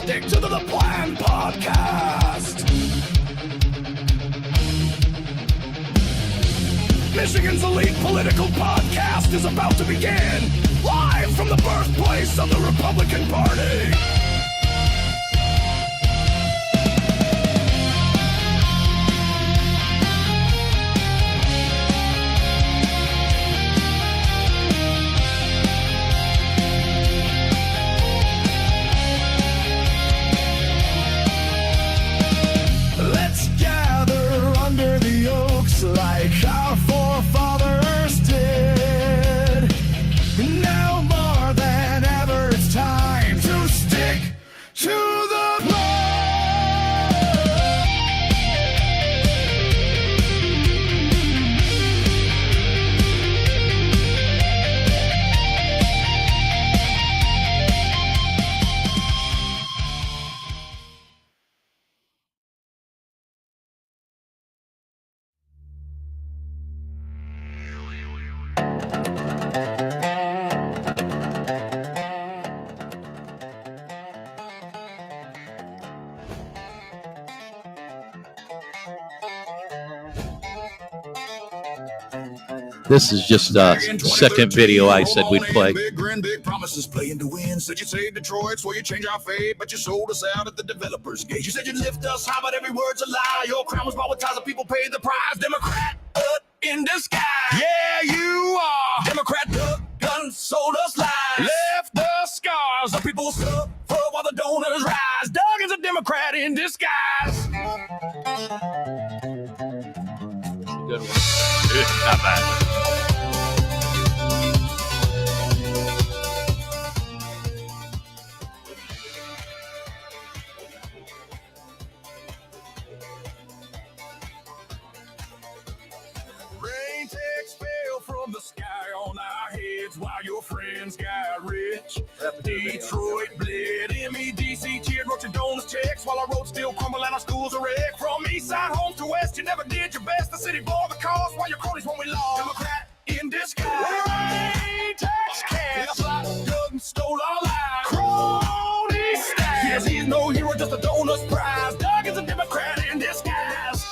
Stick to the Plan podcast. Michigan's elite political podcast is about to begin, live from the birthplace of the Republican Party. Let's gather under the oaks like our forefathers did. Now more than ever, it's time to stick to the plan. This is just a second video I said we'd play. Big grin, big promises, playing to win. Said you saved Detroit, swore you change our fate, but you sold us out at the developers' gate. You said you'd lift us high, but every word's a lie. Your crown was bought with ties, and people paid the price. Democrat in disguise. Yeah, you are. Democrat duck gun, sold us lies. Left the scars of people's suffer while the donors rise. Doug is a Democrat in disguise. Good one. Not bad. Rain texts fell from the sky on our heads while your friends got rich. Detroit bled, MEDC cheered, wrote your donors checks while our roads still crumble and our schools are wrecked. From east side homes to west, you never did your best. The city bore the cost while your cronies when we lost. Democrat in disguise. Rain tax cats, Doug stole our lives. Crony staff. Yes, he's no hero, just a donor's prize. Doug is a Democrat in disguise.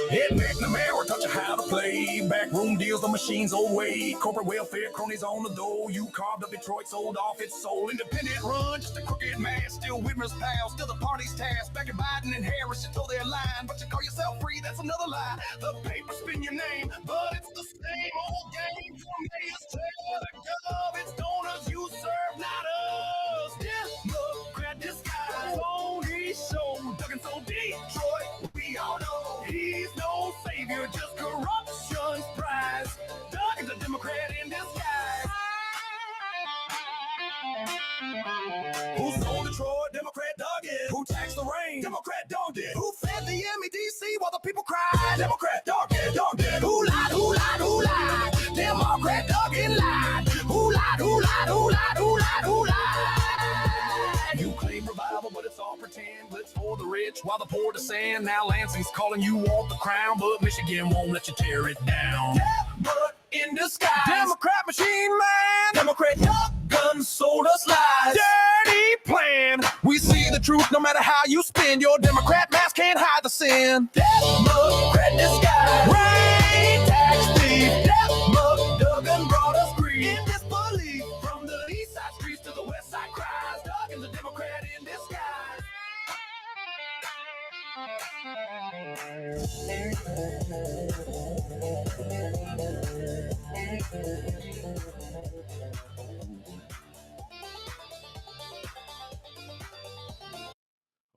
Head McNamara will taught you how to play. Backroom deals, the machine's old way. Corporate welfare, cronies on the door. You carved up Detroit, sold off its soul. Independent run, just a crooked mass. Still Whitmer's pal, still the party's task. Back in Biden and Harris, you told their line. But you call yourself free, that's another lie. The paper spin your name, but it's the same old game. From mayors to the gov, it's donors you serve, not us. Democrat disguise. Tony show, Doug and so Detroit, we all know he's no savior, just corruption's prize. Doug is a Democrat in disguise. Who sold Detroit? Democrat Doug is. Who taxed the rain? Democrat Doug did. Who fed the MEDC while the people cried? Democrat Doug did. Doug did. Who lied? Who lied? Who lied? Democrat Doug in lied. Who lied? Who lied? Who lied? Who lied? Who lied? You claim revival, but it's all pretend. Blitz for the rich while the poor descend. Now Lansing's calling you off the crown, but Michigan won't let you tear it down. Democrat in disguise. Democrat machine man. Democrat duck guns sold us lies. Dirty plan. We see the truth no matter how you spin. Your Democrat mask can't hide the sin. Democrat disguise. Rain tax thief. Democrat Duggan brought us grief. In disbelief. From the east side streets to the west side cries. Duggan's a Democrat in disguise.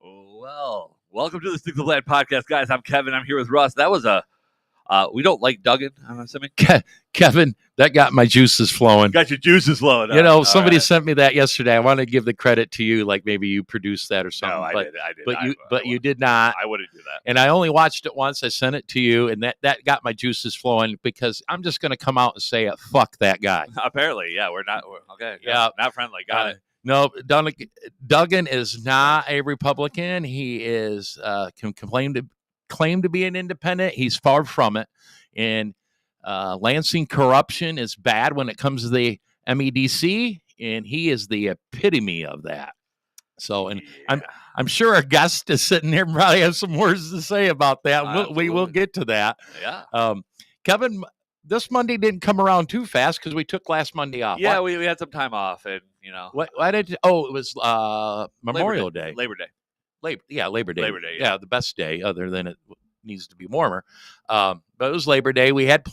Well, welcome to the Stick to the Plan podcast, guys. I'm Kevin. I'm here with Russ. That was a we don't like Duggan, I'm assuming. Kevin, that got my juices flowing. Got your juices flowing. You know, somebody sent me that yesterday. I want to give the credit to you, like maybe you produced that or something. No, I did. But you did not. I wouldn't do that. And I only watched it once. I sent it to you, and that got my juices flowing because I'm just going to come out and say it. Fuck that guy. Apparently, yeah, we're okay. Yeah, not friendly. Got it. No, Duggan is not a Republican. He is can claim to be an independent. He's far from it. And Lansing corruption is bad when it comes to the MEDC. and he is the epitome of that. So, and Yeah. I'm sure our guest is sitting there and probably have some words to say about that. We will Absolutely. get to that. Yeah. Kevin, this Monday didn't come around too fast because we took last Monday off. Yeah, we had some time off, and Why did? Oh, it was Memorial Day. Labor Day. Labor Day. Labor Day, Yeah, the best day, other than it needs to be warmer. But it was Labor Day. We had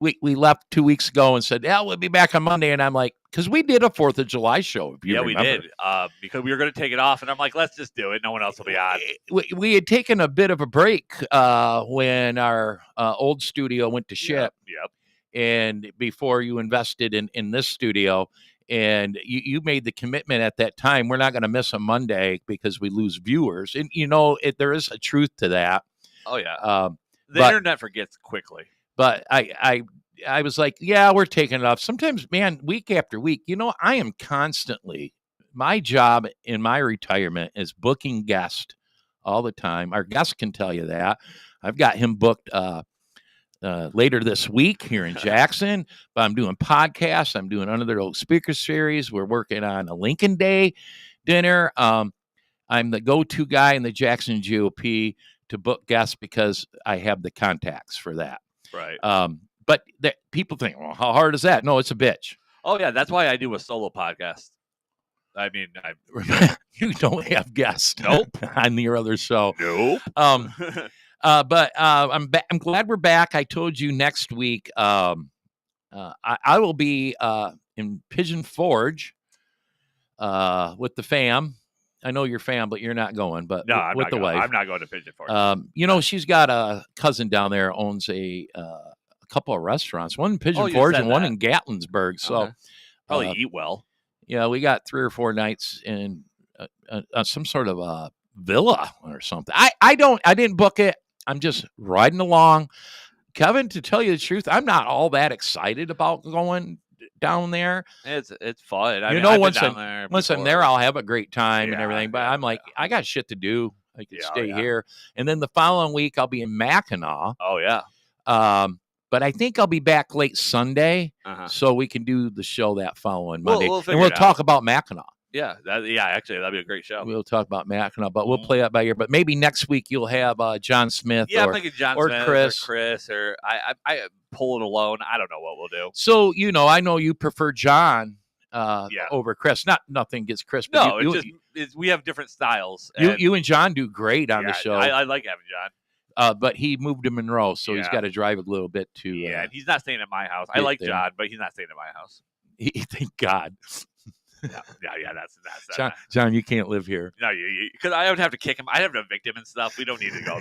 we left 2 weeks ago and said, "Yeah, we'll be back on Monday." And I'm like, because we did a 4th of July show. If you remember. We did. Because we were going to take it off, and I'm like, let's just do it. No one else will be on. We had taken a bit of a break when our old studio went to ship. Yep. And before you invested in this studio, and you made the commitment at that time, we're not going to miss a Monday because we lose viewers. And there is a truth to that. Oh yeah. The internet forgets quickly. But I was like, yeah, we're taking it off. Sometimes, man, week after week, I am constantly, my job in my retirement is booking guests all the time. Our guest can tell you that. I've got him booked later this week here in Jackson, but I'm doing podcasts. I'm doing another old speaker series. We're working on a Lincoln Day dinner. I'm the go-to guy in the Jackson GOP to book guests because I have the contacts for that. Right. But people think, well, how hard is that? No, it's a bitch. Oh yeah, that's why I do a solo podcast. I mean, you don't have guests. Nope. On your other show. Nope. But I'm glad we're back. I told you next week I will be in Pigeon Forge with the fam. I know you're fam, but you're not going. But no, with the wife, I'm not going to Pigeon Forge. She's got a cousin down there owns a couple of restaurants, one in Pigeon Forge and one in Gatlinburg. So okay. Probably eat well. Yeah, we got 3 or 4 nights in some sort of a villa or something. I didn't book it. I'm just riding along. Kevin, to tell you the truth, I'm not all that excited about going down there. It's fun. Once I'm there, I'll have a great time and everything. But I'm like, I got shit to do. I can stay here. And then the following week, I'll be in Mackinac. Oh, yeah. But I think I'll be back late Sunday, so we can do the show that following Monday. We'll talk about Mackinac. Yeah, actually, that'd be a great show. We'll talk about Mackinac, but we'll play that by ear. But maybe next week you'll have John Smith. Yeah, I'm thinking John or Smith Chris, or I pull it alone. I don't know what we'll do. So, I know you prefer John over Chris. Nothing against Chris. But no, we have different styles. You and John do great on the show. I like having John. But he moved to Monroe, so he's got to drive a little bit to. Yeah, and he's not staying at my house. I like John, but he's not staying at my house. Thank God. Yeah. That's John. You can't live here. No, because I would have to kick him. I'd have to evict him and stuff. We don't need to go.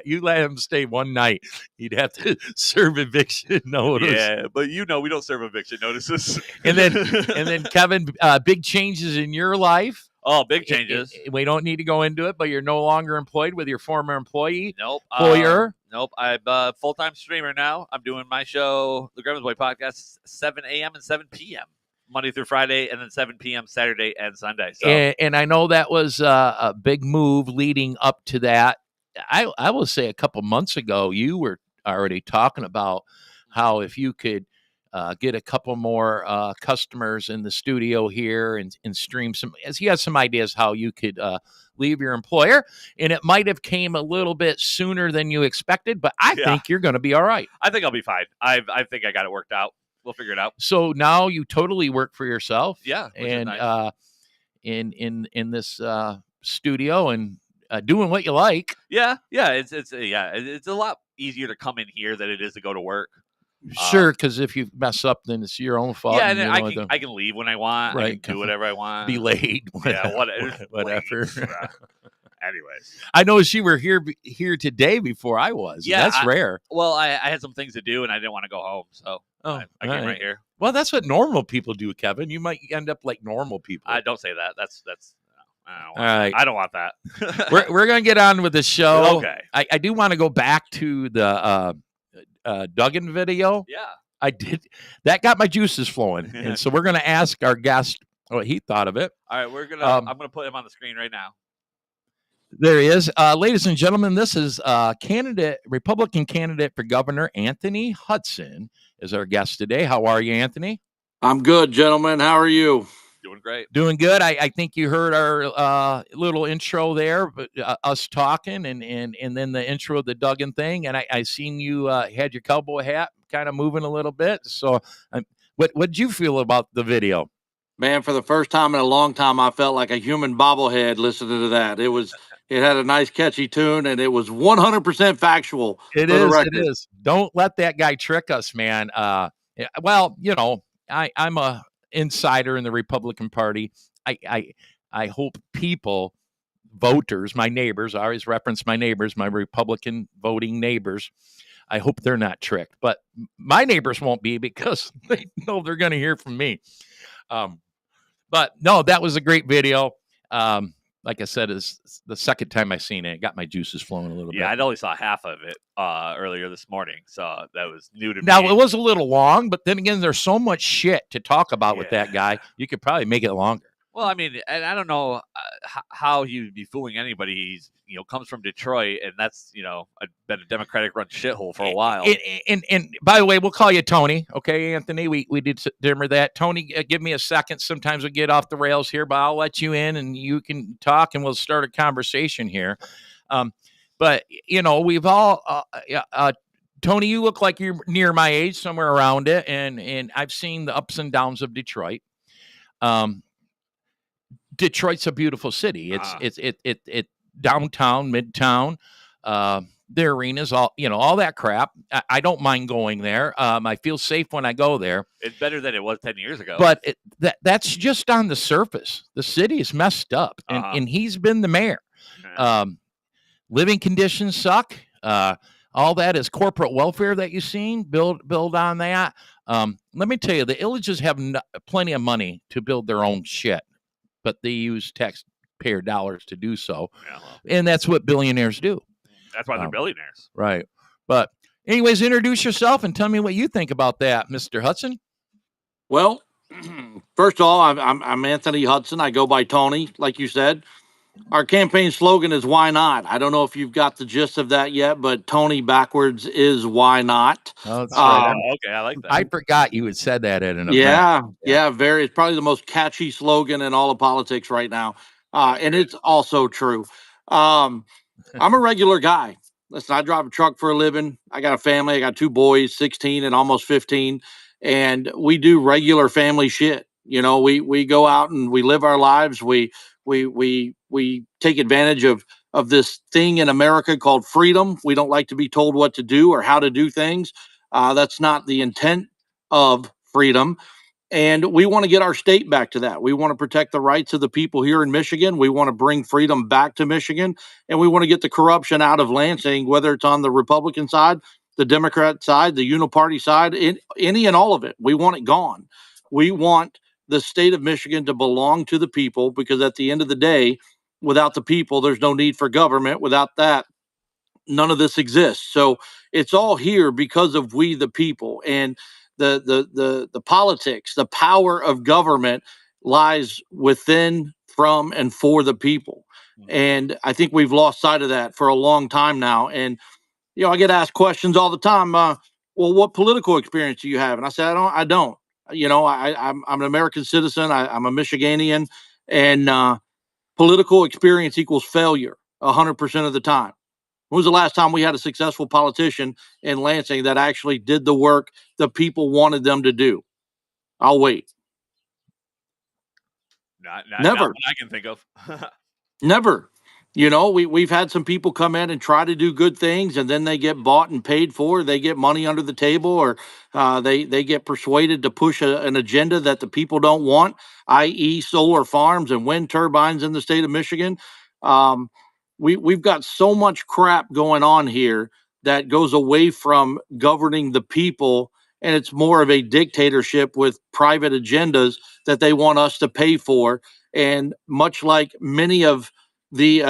You let him stay one night. You'd have to serve eviction notice. Yeah, but we don't serve eviction notices. And then Kevin, big changes in your life. Oh, big changes. We don't need to go into it, but you're no longer employed with your former employee. Nope. Employer. Nope. I'm a full-time streamer now. I'm doing my show, the Grandma's Boy Podcast, 7 a.m. and 7 p.m. Monday through Friday, and then 7 p.m. Saturday and Sunday. So. And I know that was a big move leading up to that. I will say a couple months ago, you were already talking about how if you could get a couple more customers in the studio here and stream some, as he has some ideas how you could leave your employer, and it might have came a little bit sooner than you expected, but I think you're going to be all right. I think I'll be fine. I think I got it worked out. We'll figure it out. So now you totally work for yourself. Yeah. And nice. in this studio and doing what you like. Yeah. It's a lot easier to come in here than it is to go to work. Sure, because if you mess up, then it's your own fault. Yeah, and I can leave when I want. Right. I can do whatever I want. Be late. Whatever. Anyways, I noticed you were here today before I was. Yeah, that's rare. Well, I had some things to do, and I didn't want to go home, so I came right here. Well, that's what normal people do, Kevin. You might end up like normal people. I don't say that. That's. All right. I don't want that. we're gonna get on with the show. Okay. I do want to go back to the Duggan video. Yeah. I did. That got my juices flowing, and so we're gonna ask our guest what he thought of it. All right, we're gonna. I'm gonna put him on the screen right now. There he is. Ladies and gentlemen, this is Republican candidate for governor, Anthony Hudson, is our guest today. How are you, Anthony? I'm good, gentlemen. How are you? Doing great. Doing good. I think you heard our little intro there, but us talking, and then the intro of the Duggan thing. And I seen you had your cowboy hat kind of moving a little bit. So, what'd you feel about the video? Man, for the first time in a long time, I felt like a human bobblehead listening to that. It had a nice catchy tune, and it was 100% factual It for the is. record. It is. Don't let that guy trick us, man. Well, I'm a insider in the Republican Party. I hope people, voters, my neighbors, I always reference my neighbors, my Republican voting neighbors. I hope they're not tricked, but my neighbors won't be because they know they're going to hear from me. But no, that was a great video. Like I said, is the second time I seen it. It got my juices flowing a little bit. Yeah, I only saw half of it earlier this morning, so that was new to me. Now, it was a little long, but then again, there's so much shit to talk about with that guy. You could probably make it longer. Well, I mean, and I don't know how he would be fooling anybody. He's, comes from Detroit, and that's, been a Democratic-run shithole for a while. And by the way, we'll call you Tony, okay, Anthony? We did dimmer that. Tony, give me a second. Sometimes we get off the rails here, but I'll let you in, and you can talk, and we'll start a conversation here. But we've all, Tony, you look like you're near my age, somewhere around it, and I've seen the ups and downs of Detroit. Detroit's a beautiful city. It's downtown, midtown, the arenas, all that crap. I don't mind going there. I feel safe when I go there. It's better than it was 10 years ago. But that's just on the surface. The city is messed up, and he's been the mayor. Living conditions suck. All that is corporate welfare that you've seen. Build on that. Let me tell you, the Illages have plenty of money to build their own shit, but they use taxpayer dollars to do so. Yeah, well, and that's what billionaires do. That's why they're billionaires. Right. But anyways, introduce yourself and tell me what you think about that, Mr. Hudson. Well, first of all, I'm Anthony Hudson. I go by Tony, like you said. Our campaign slogan is "Why not?" I don't know if you've got the gist of that yet, but Tony backwards is "Why not?" Oh, that's right. Okay, I like that. I forgot you had said that at an event. Yeah, very. It's probably the most catchy slogan in all of politics right now, and it's also true. I'm a regular guy. Listen, I drive a truck for a living. I got a family. I got 2 boys, 16 and almost 15, and we do regular family shit. We go out and we live our lives. We take advantage of this thing in America called freedom. We don't like to be told what to do or how to do things. That's not the intent of freedom. And we want to get our state back to that. We want to protect the rights of the people here in Michigan. We want to bring freedom back to Michigan. And we want to get the corruption out of Lansing, whether it's on the Republican side, the Democrat side, the uniparty side, any and all of it. We want it gone. We want the state of Michigan to belong to the people, because at the end of the day, without the people, there's no need for government. Without that, none of this exists. So it's all here because of we the people. And the politics, the power of government lies within, from, and for the people. And I think we've lost sight of that for a long time now. And I get asked questions all the time. Well, what political experience do you have? And I said, I don't. I'm an American citizen. I'm a Michiganian, and political experience equals failure 100% of the time. When was the last time we had a successful politician in Lansing that actually did the work the people wanted them to do? I'll wait. Never. Not what I can think of. Never. We've had some people come in and try to do good things, and then they get bought and paid for. They get money under the table, or they get persuaded to push an agenda that the people don't want, i.e. solar farms and wind turbines in the state of Michigan. We've got so much crap going on here that goes away from governing the people, and it's more of a dictatorship with private agendas that they want us to pay for. And much like many of the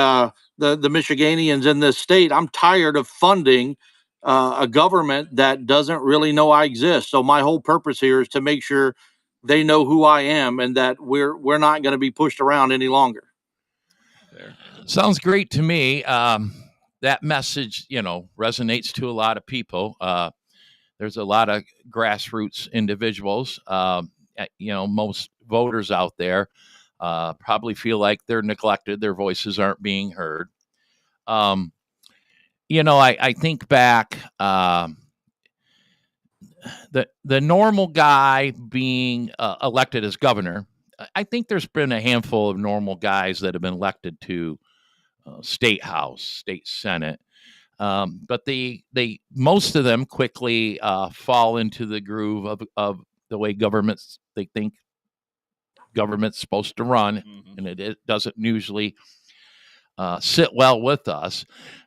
Michiganians in this state, I'm tired of funding a government that doesn't really know I exist. So my whole purpose here is to make sure they know who I am, and that we're not going to be pushed around any longer. There. Sounds great to me. That message, resonates to a lot of people. There's a lot of grassroots individuals. most voters out there probably feel like they're neglected. Their voices aren't being heard. I think back, the normal guy being elected as governor. I think there's been a handful of normal guys that have been elected to state house, state senate, but they most of them quickly fall into the groove of the way they think government's supposed to run, and it doesn't usually sit well with us.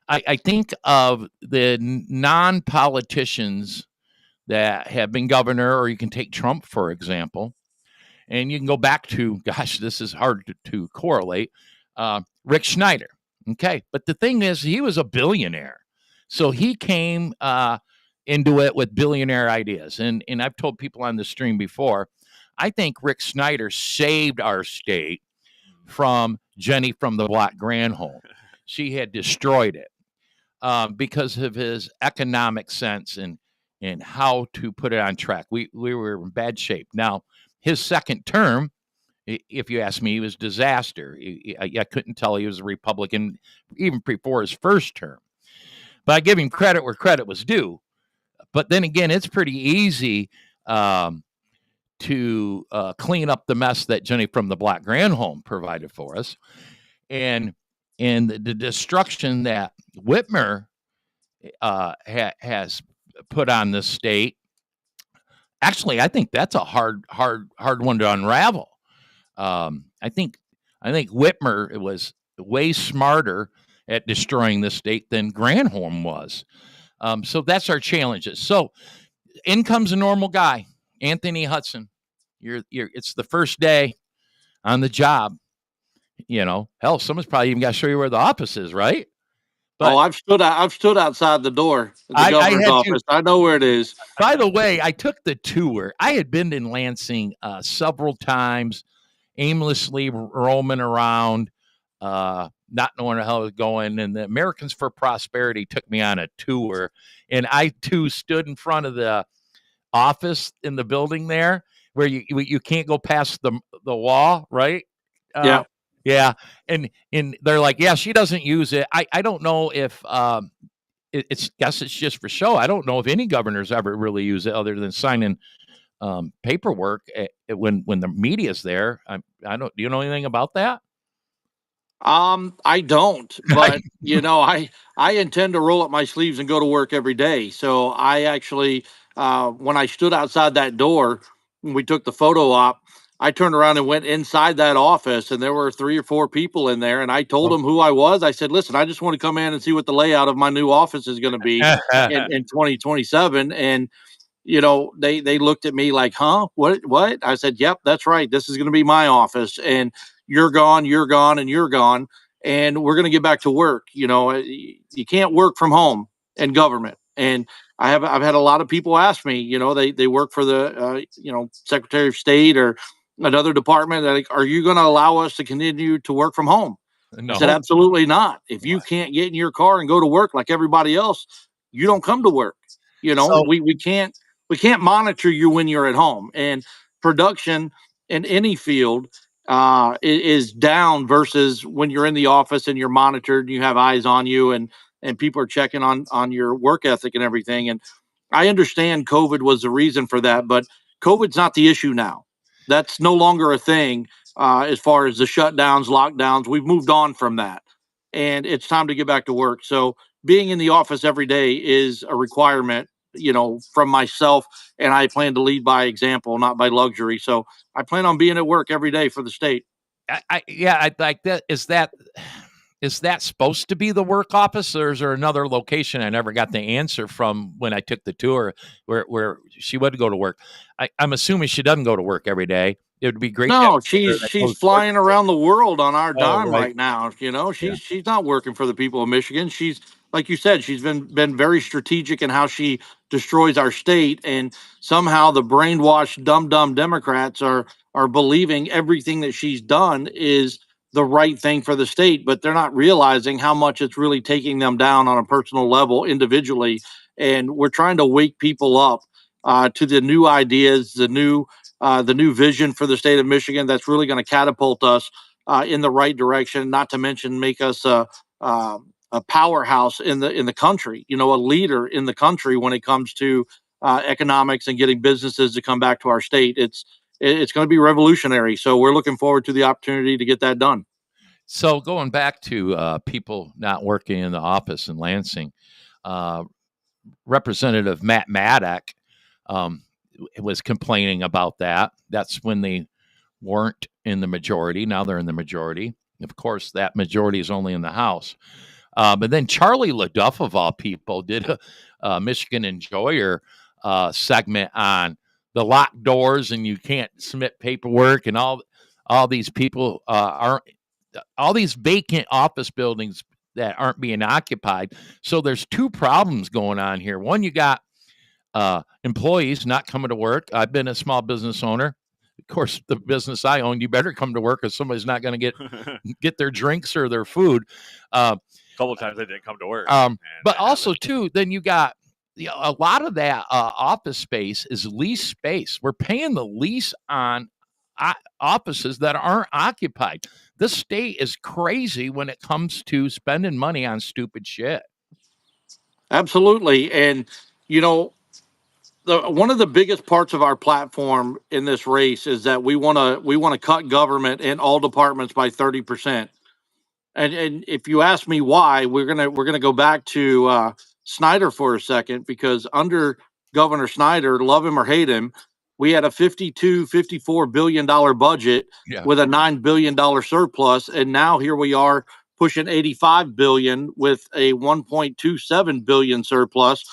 I think of the non-politicians that have been governor, or you can take Trump, for example, and you can go back to, gosh, this is hard to correlate, Rick Schneider. Okay. But the thing is, he was a billionaire. So he came into it with billionaire ideas. And I've told people on the stream before, I think Rick Schneider saved our state from Jenny from the Block Granholm. She had destroyed it because of his economic sense and how to put it on track. We were in bad shape. Now, his second term, if you ask me, he was disaster. I couldn't tell he was a Republican even before his first term. But I give him credit where credit was due. But then again, it's pretty easy to clean up the mess that Jenny from the Block Granholm provided for us. And the destruction that Whitmer has put on this state, actually, I think that's a hard one to unravel. I think Whitmer was way smarter at destroying the state than Granholm was. So that's our challenges. So in comes a normal guy, Anthony Hudson. It's the first day on the job. Hell, someone's probably even got to show you where the office is, right? But I've stood outside the door of the governor's office. I know where it is. By the way, I took the tour. I had been in Lansing several times, aimlessly roaming around, not knowing where the hell I was going. And the Americans for Prosperity took me on a tour, and I too stood in front of the office in the building there, where you can't go past the wall, right? Yeah. Yeah. And they're like, yeah, she doesn't use it. I don't know if guess it's just for show. I don't know if any governors ever really use it other than signing paperwork when the media's there. I don't. Do you know anything about that? I don't, but I intend to roll up my sleeves and go to work every day. So I actually, when I stood outside that door, when we took the photo op, I turned around and went inside that office, and there were 3 or 4 people in there. And I told them who I was. I said, listen, I just want to come in and see what the layout of my new office is going to be in 2027. And, they looked at me like, huh, what? I said, yep, that's right. This is going to be my office. And you're gone, and you're gone. And we're going to get back to work. You can't work from home in government. And I've had a lot of people ask me, they work for the, Secretary of State or another department. They're like, are you going to allow us to continue to work from home? No. I said, absolutely not. If you can't get in your car and go to work like everybody else, you don't come to work. So- we can't monitor you when you're at home. And production in any field is down versus when you're in the office and you're monitored and you have eyes on you and people are checking on your work ethic and everything. And I understand COVID was the reason for that, but COVID's not the issue now. That's no longer a thing as far as the shutdowns, lockdowns. We've moved on from that, and it's time to get back to work. So being in the office every day is a requirement, from myself, and I plan to lead by example, not by luxury. So I plan on being at work every day for the state. I like that. Is that supposed to be the work office, or is there another location I never got the answer from when I took the tour where she would go to work? I'm assuming she doesn't go to work every day. It would be great. No, she's flying around the world on our dime right. right now. She's not working for the people of Michigan. She's, like you said, she's been very strategic in how she destroys our state. And somehow the brainwashed, dumb Democrats are believing everything that she's done is the right thing for the state, but they're not realizing how much it's really taking them down on a personal level individually. And we're trying to wake people up to the new ideas, the new the new vision for the state of Michigan that's really going to catapult us in the right direction, not to mention make us a powerhouse in the country, a leader in the country when it comes to economics and getting businesses to come back to our state. It's going to be revolutionary. So we're looking forward to the opportunity to get that done. So going back to people not working in the office in Lansing, Representative Matt Maddock was complaining about that. That's when they weren't in the majority. Now they're in the majority. Of course, that majority is only in the House. But then Charlie LaDuff, of all people, did a Michigan Enjoyer segment on the locked doors and you can't submit paperwork and all these people aren't, all these vacant office buildings that aren't being occupied. So there's two problems going on here. One, you got employees not coming to work. I've been a small business owner. Of course, the business I own, you better come to work or somebody's not going to get their drinks or their food. A couple of times I didn't come to work. But also, too, then you got a lot of that office space is lease space. We're paying the lease on offices that aren't occupied. This state is crazy when it comes to spending money on stupid shit. Absolutely. And, one of the biggest parts of our platform in this race is that we want to cut government in all departments by 30%. And if you ask me why, we're gonna go back to Snyder for a second, because under Governor Snyder, love him or hate him, we had a $54 billion budget with a $9 billion surplus, and now here we are pushing $85 billion with a $1.27 billion surplus.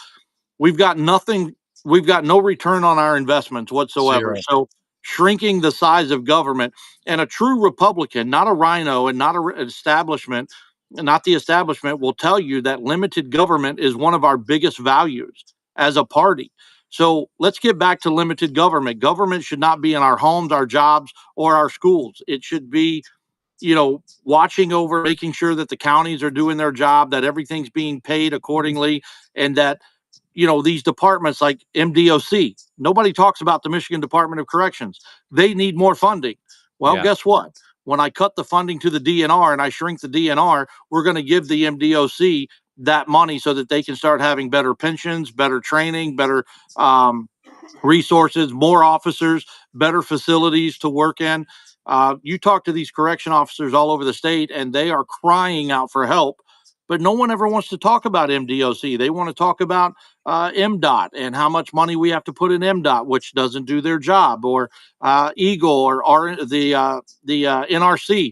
We've got nothing. We've got no return on our investments whatsoever. Zero. So shrinking the size of government, and a true Republican, not a rhino and not an establishment, not the establishment, will tell you that limited government is one of our biggest values as a party. So let's get back to limited government. Government should not be in our homes, our jobs, or our schools. It should be, watching over, making sure that the counties are doing their job, that everything's being paid accordingly, and that these departments like MDOC, nobody talks about the Michigan Department of Corrections. They need more funding. Well, guess what? When I cut the funding to the DNR and I shrink the DNR, we're going to give the MDOC that money so that they can start having better pensions, better training, better resources, more officers, better facilities to work in. You talk to these correction officers all over the state and they are crying out for help. But no one ever wants to talk about MDOC. They want to talk about MDOT and how much money we have to put in MDOT, which doesn't do their job, or Eagle or the NRC.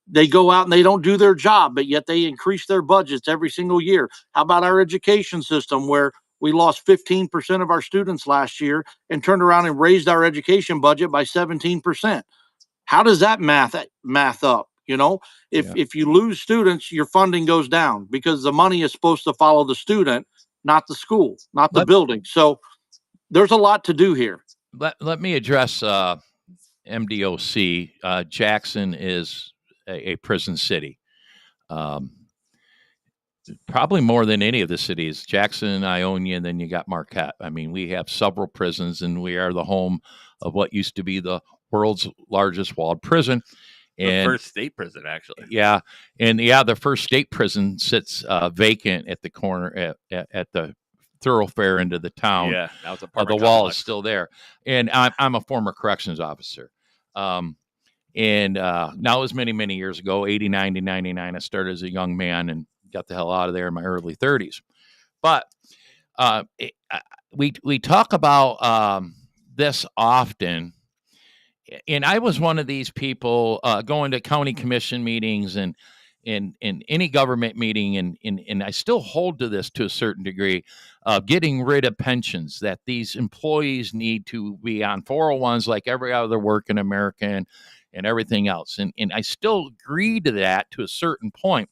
They go out and they don't do their job, but yet they increase their budgets every single year. How about our education system, where we lost 15% of our students last year and turned around and raised our education budget by 17%? How does that math up? If you lose students, your funding goes down because the money is supposed to follow the student, not the school, not the building. So there's a lot to do here. Let me address MDOC. Jackson is a prison city. Probably more than any of the cities. Jackson, Ionia, and then you got Marquette. I mean, we have several prisons, and we are the home of what used to be the world's largest walled prison. And the first state prison, actually. Yeah. And the first state prison sits vacant at the corner at the thoroughfare into the town. Yeah. Now it's a the wall is still there. And I'm a former corrections officer. And now it was many, many years ago, 89 to 99. I started as a young man and got the hell out of there in my early 30s. But we talk about this often. And I was one of these people going to county commission meetings and in any government meeting, and I still hold to this to a certain degree, getting rid of pensions, that these employees need to be on 401s like every other working American and everything else. And I still agree to that to a certain point.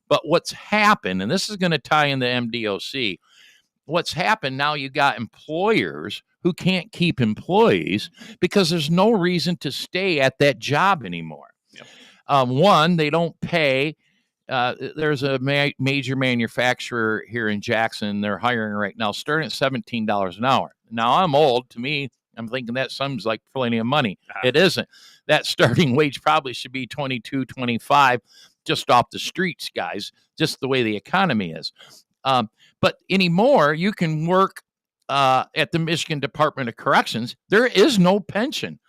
But what's happened, and this is going to tie into MDOC, what's happened now, you got employers who can't keep employees because there's no reason to stay at that job anymore. Yep. One, they don't pay. There's a major manufacturer here in Jackson. They're hiring right now, starting at $17 an hour. Now, I'm old. To me, I'm thinking that seems like plenty of money. It isn't. That starting wage probably should be 22, 25, just off the streets, guys, just the way the economy is. But anymore, you can work at the Michigan Department of Corrections. There is no pension.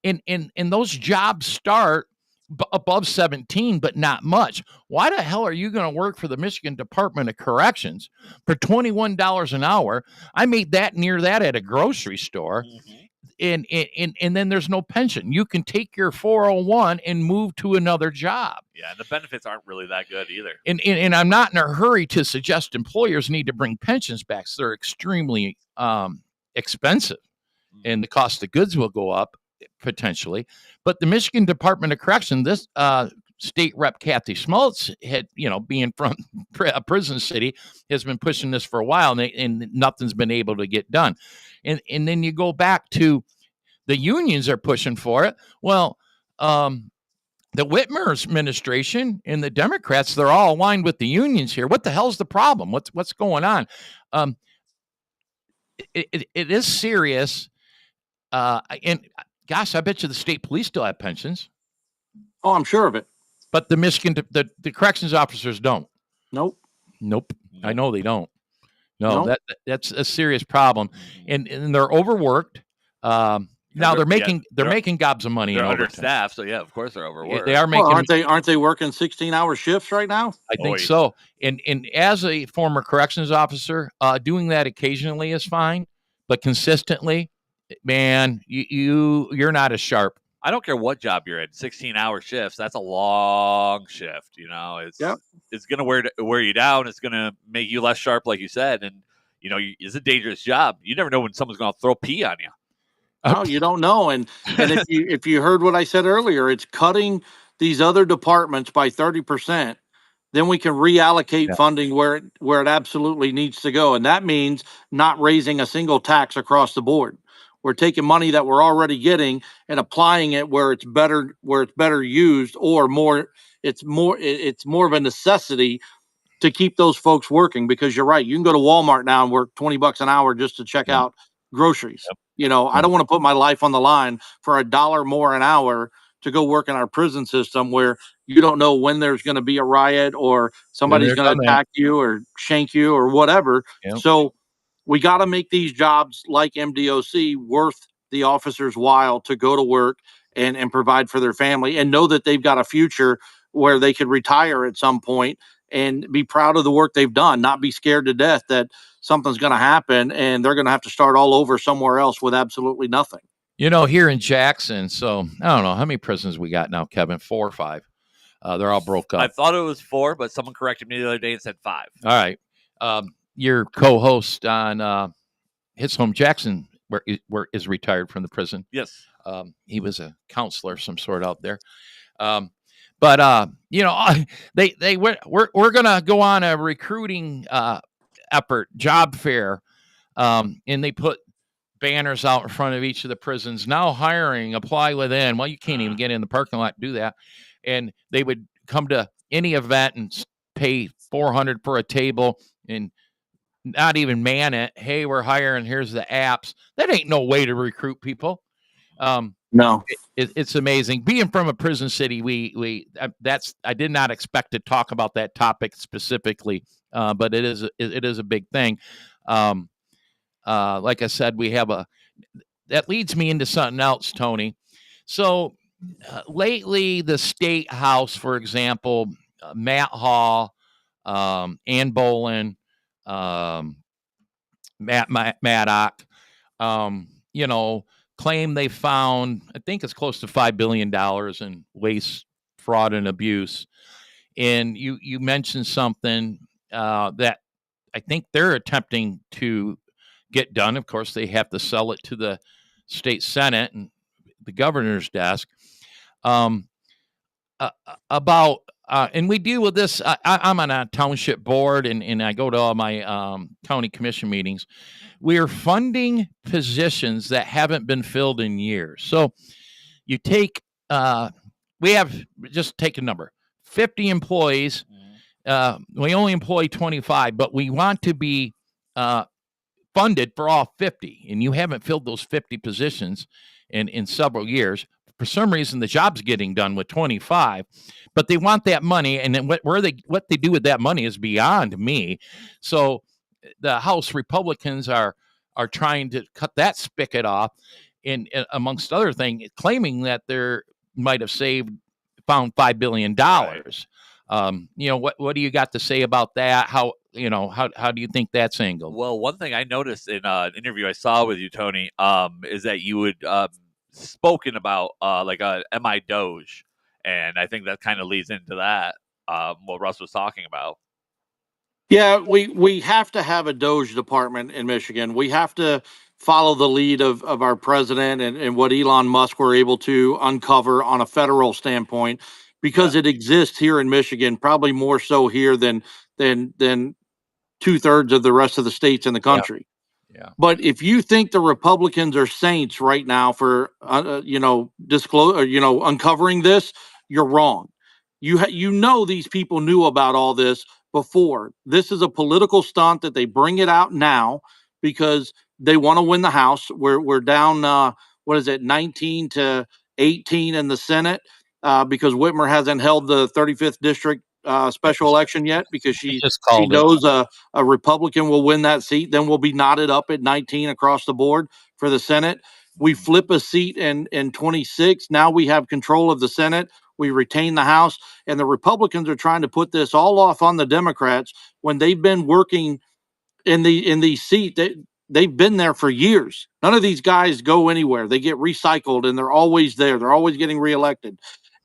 And those jobs start above 17, but not much. Why the hell are you going to work for the Michigan Department of Corrections for $21 an hour? I made near that at a grocery store. And then there's no pension. You can take your 401 and move to another job. Yeah, and the benefits aren't really that good either. And I'm not in a hurry to suggest employers need to bring pensions back. So they're extremely expensive, and the cost of goods will go up potentially. But the Michigan Department of Correction, this State Rep Kathy Schmaltz had, being from a prison city, has been pushing this for a while, and nothing's been able to get done. And then you go back to the unions are pushing for it. Well, the Whitmer's administration and the Democrats, they're all aligned with the unions here. What the hell's the problem? What's going on? It is serious. And gosh, I bet you the state police still have pensions. Oh, I'm sure of it. But the Michigan, the corrections officers don't. Nope. I know they don't. No, that's a serious problem, and they're overworked. Now they're making gobs of money. They're understaffed, so yeah, of course they're overworked. They are making. Well, aren't they working 16-hour shifts right now? I think so. And as a former corrections officer, doing that occasionally is fine, but consistently, man, you're not as sharp. I don't care what job you're in. 16-hour shifts, that's a long shift. It's going to wear you down. It's going to make you less sharp, like you said. And, it's a dangerous job. You never know when someone's going to throw pee on you. No, you don't know. And if you heard what I said earlier, it's cutting these other departments by 30%. Then we can reallocate funding where it absolutely needs to go. And that means not raising a single tax across the board. We're taking money that we're already getting and applying it where it's better used, or it's more of a necessity to keep those folks working, because you're right. You can go to Walmart now and work $20 an hour just to check out groceries. Yep. I don't want to put my life on the line for $1 more an hour to go work in our prison system, where you don't know when there's going to be a riot or somebody's going to attack you or shank you or whatever. Yep. So we got to make these jobs like MDOC worth the officers' while to go to work and provide for their family, and know that they've got a future where they could retire at some point and be proud of the work they've done, not be scared to death that something's going to happen and they're going to have to start all over somewhere else with absolutely nothing. Here in Jackson, so I don't know how many prisons we got now, Kevin, 4 or 5. They're all broke up. I thought it was 4, but someone corrected me the other day and said 5. All right. Your co-host on His Home Jackson is retired from the prison. Yes. He was a counselor of some sort out there. But we're going to go on a recruiting effort, job fair. And they put banners out in front of each of the prisons. Now hiring, apply within. Well, you can't even get in the parking lot to do that. And they would come to any event and pay $400 for a table and not even man it. Hey, we're hiring. Here's the apps. That ain't no way to recruit people. No, it's amazing. Being from a prison city, I did not expect to talk about that topic specifically, but it is a big thing. Like I said, that leads me into something else, Tony. So lately, the State House, for example, Matt Hall, Ann Bolin, Matt Maddock, claim they found, I think it's close to $5 billion in waste, fraud, and abuse. And you mentioned something that I think they're attempting to get done. Of course, they have to sell it to the state Senate and the governor's desk. And we deal with this. I'm on a township board, and I go to all my county commission meetings. We are funding positions that haven't been filled in years. So you take, just take a number, 50 employees. We only employ 25, but we want to be funded for all 50, and you haven't filled those 50 positions in several years. For some reason, the job's getting done with 25, but they want that money, and then what they do with that money is beyond me. So the House Republicans are trying to cut that spigot off, in amongst other things, claiming that they're might have found $5 billion. What do you got to say about that? How do you think that's angled? Well, one thing I noticed in an interview I saw with you, Tony, is that you would spoken about like a MI Doge, and I think that kind of leads into that what Russ was talking about. Yeah, we have to have a Doge department in Michigan. We have to follow the lead of our president and what Elon Musk were able to uncover on a federal standpoint, because it exists here in Michigan, probably more so here than 2/3 of the rest of the states in the country. Yeah. But if you think the Republicans are saints right now for uncovering this, you're wrong. These people knew about all this before. This is a political stunt that they bring it out now because they want to win the House. We're down 19-18 in the Senate because Whitmer hasn't held the 35th district special election yet, because she knows a Republican will win that seat. Then we'll be knotted up at 19 across the board for the Senate. We flip a seat in 26. Now we have control of the Senate. We retain the House, and the Republicans are trying to put this all off on the Democrats when they've been working in the seat. They've been there for years. None of these guys go anywhere. They get recycled, and they're always there. They're always getting reelected.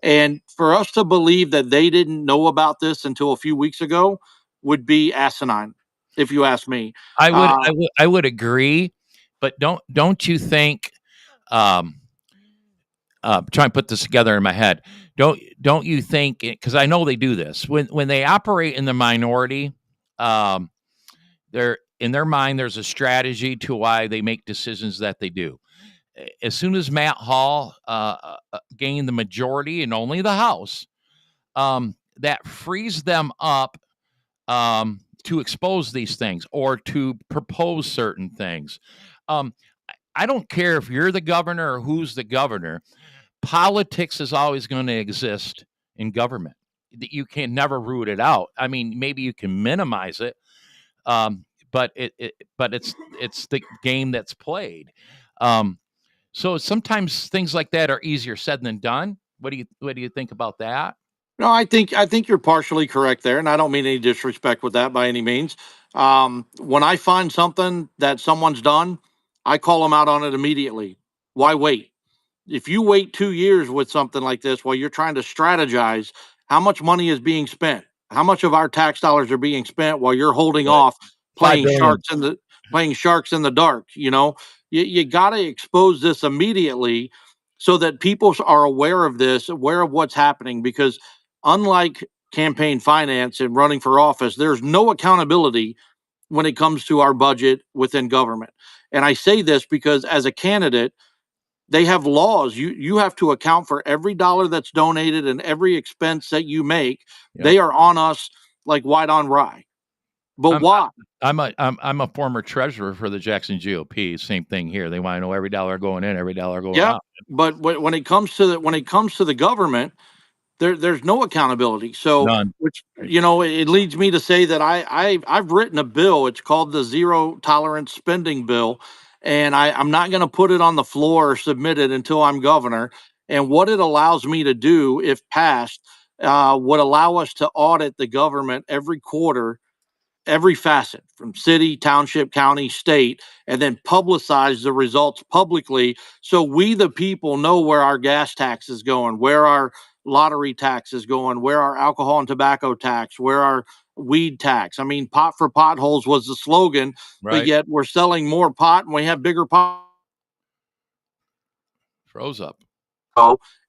And for us to believe that they didn't know about this until a few weeks ago would be asinine, if you ask me. I would agree, but don't you think? Try and put this together in my head. Don't you think? Because I know they do this when they operate in the minority. They're in their mind. There's a strategy to why they make decisions that they do. As soon as Matt Hall gained the majority and only the House, that frees them up to expose these things or to propose certain things. I don't care if you're the governor or who's the governor. Politics is always going to exist in government. You can never root it out. I mean, maybe you can minimize it, but it's the game that's played. So sometimes things like that are easier said than done. What do you think about that? No, I think you're partially correct there, and I don't mean any disrespect with that by any means. When I find something that someone's done, I call them out on it immediately. Why wait? If you wait 2 years with something like this while you're trying to strategize, how much money is being spent? How much of our tax dollars are being spent while you're holding off playing sharks in the dark? You got to expose this immediately so that people are aware of this, aware of what's happening, because unlike campaign finance and running for office, there's no accountability when it comes to our budget within government. And I say this because as a candidate, they have laws. You have to account for every dollar that's donated and every expense that you make. Yep. They are on us like white on rye. But why? I'm a former treasurer for the Jackson GOP. Same thing here. They want to know every dollar going in, every dollar going out. But when it comes to the government, there's no accountability. So, none. Which it leads me to say that I've written a bill. It's called the Zero Tolerance Spending Bill, and I'm not going to put it on the floor or submit it until I'm governor. And what it allows me to do, if passed, would allow us to audit the government every quarter, every facet from city, township, county, state, and then publicize the results publicly so we, the people, know where our gas tax is going, where our lottery tax is going, where our alcohol and tobacco tax, where our weed tax. I mean, pot for potholes was the slogan, right. But yet we're selling more pot and we have bigger pot. Froze up.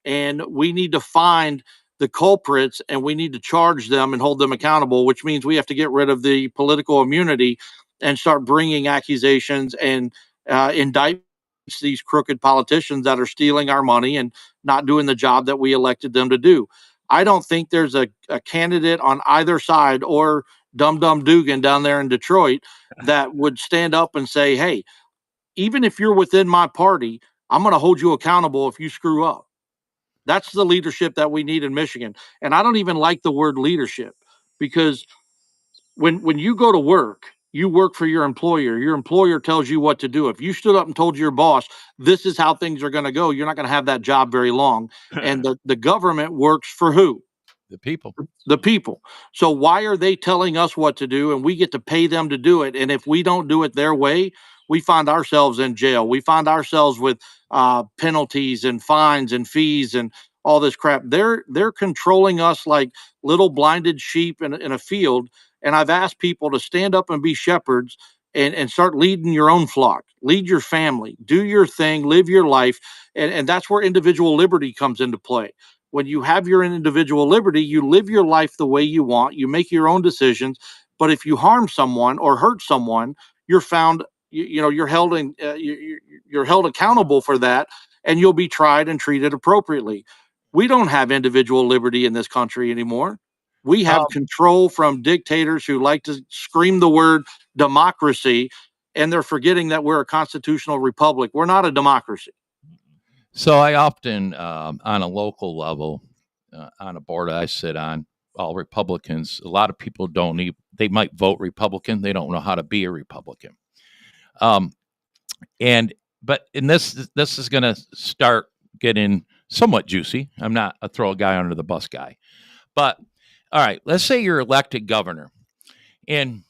And we need to find the culprits and we need to charge them and hold them accountable, which means we have to get rid of the political immunity and start bringing accusations and indict these crooked politicians that are stealing our money and not doing the job that we elected them to do. I don't think there's a candidate on either side or Dum Dum Dugan down there in Detroit that would stand up and say, hey, even if you're within my party, I'm going to hold you accountable if you screw up. That's the leadership that we need in Michigan. And I don't even like the word leadership, because when you go to work, you work for your employer. Your employer tells you what to do. If you stood up and told your boss, this is how things are going to go, you're not going to have that job very long. And the government works for who? The people. The people. So why are they telling us what to do and we get to pay them to do it? And if we don't do it their way, we find ourselves in jail. We find ourselves with penalties and fines and fees and all this crap. They're controlling us like little blinded sheep in a field. And I've asked people to stand up and be shepherds and start leading your own flock, lead your family, do your thing, live your life. And that's where individual liberty comes into play. When you have your individual liberty, you live your life the way you want, you make your own decisions. But if you harm someone or hurt someone, you're found, you're held you're held accountable for that, and you'll be tried and treated appropriately. We don't have individual liberty in this country anymore. We have control from dictators who like to scream the word democracy, and they're forgetting that we're a constitutional republic. We're not a democracy. So I often, on a local level, on a board I sit on, all Republicans, a lot of people they might vote Republican. They don't know how to be a Republican. But this is going to start getting somewhat juicy. I'm not a throw a guy under the bus guy. But, all right, let's say you're elected governor. And,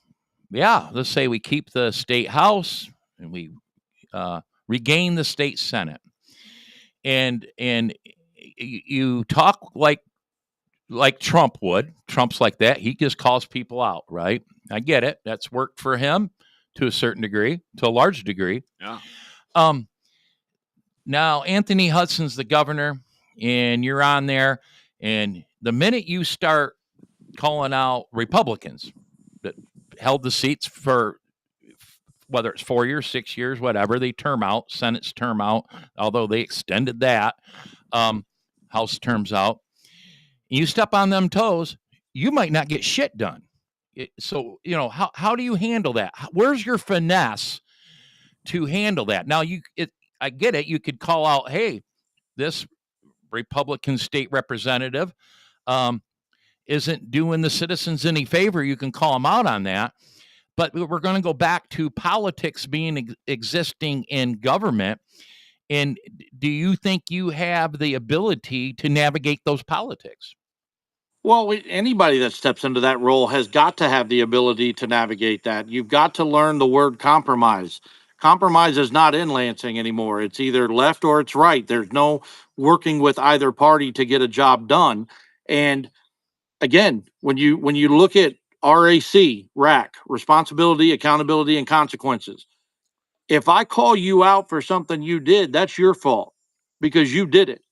yeah, let's say we keep the state house and we regain the state senate. And you talk like Trump would. Trump's like that. He just calls people out, right? I get it. That's worked for him to a certain degree, to a large degree. Yeah. Now Anthony Hudson's the governor, and you're on there. And the minute you start calling out Republicans that held the seats for whether it's 4 years, 6 years, whatever, they term out, Senate's term out, although they extended that, House terms out. You step on them toes, you might not get shit done. So, how do you handle that? Where's your finesse to handle that? Now, I get it. You could call out, hey, this Republican state representative isn't doing the citizens any favor. You can call them out on that. But we're going to go back to politics being existing in government. And do you think you have the ability to navigate those politics? Well, anybody that steps into that role has got to have the ability to navigate that. You've got to learn the word compromise. Compromise is not in Lansing anymore. It's either left or it's right. There's no working with either party to get a job done. And again, when you look at RAC, responsibility, accountability, and consequences. If I call you out for something you did, that's your fault because you did it.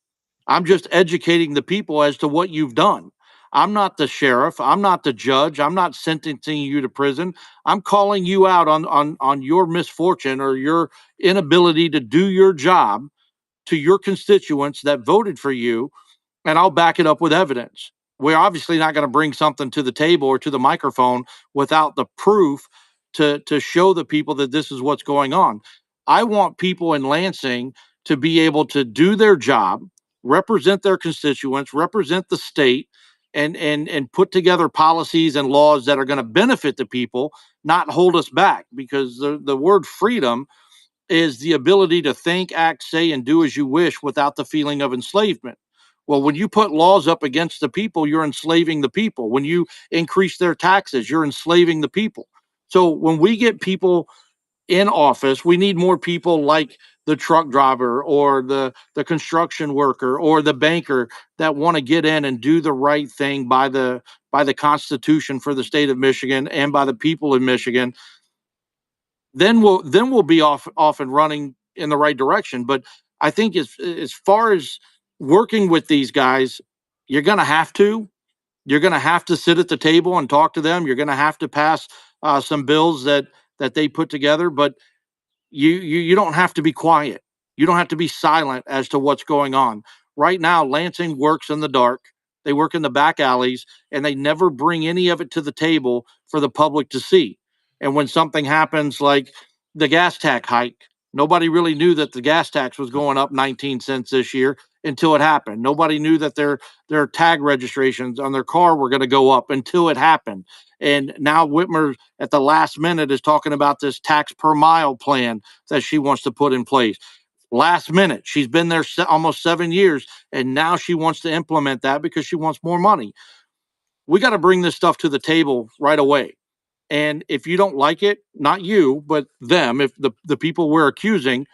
I'm just educating the people as to what you've done. I'm not the sheriff. I'm not the judge. I'm not sentencing you to prison. I'm calling you out on your misfortune or your inability to do your job to your constituents that voted for you, and I'll back it up with evidence. We're obviously not going to bring something to the table or to the microphone without the proof to show the people that this is what's going on. I want people in Lansing to be able to do their job, represent their constituents, represent the state, and put together policies and laws that are going to benefit the people, not hold us back. Because the word freedom is the ability to think, act, say, and do as you wish without the feeling of enslavement. Well, when you put laws up against the people, you're enslaving the people. When you increase their taxes, you're enslaving the people. So when we get people in office, we need more people like the truck driver or the construction worker or the banker that want to get in and do the right thing by the Constitution for the state of Michigan and by the people in Michigan. Then we'll be off and running in the right direction. But I think as far as working with these guys, you're going to have to sit at the table and talk to them. You're going to have to pass some bills that they put together, but you don't have to be quiet. You don't have to be silent as to what's going on. Right now, Lansing works in the dark. They work in the back alleys, and they never bring any of it to the table for the public to see. And when something happens like the gas tax hike, nobody really knew that the gas tax was going up 19 cents this year until it happened. Nobody knew that their tag registrations on their car were going to go up until it happened. And now Whitmer at the last minute is talking about this tax per mile plan that she wants to put in place. Last minute, she's been there almost 7 years, and now she wants to implement that because she wants more money. We got to bring this stuff to the table right away. And if you don't like it, not you, but them, if the people we're accusing,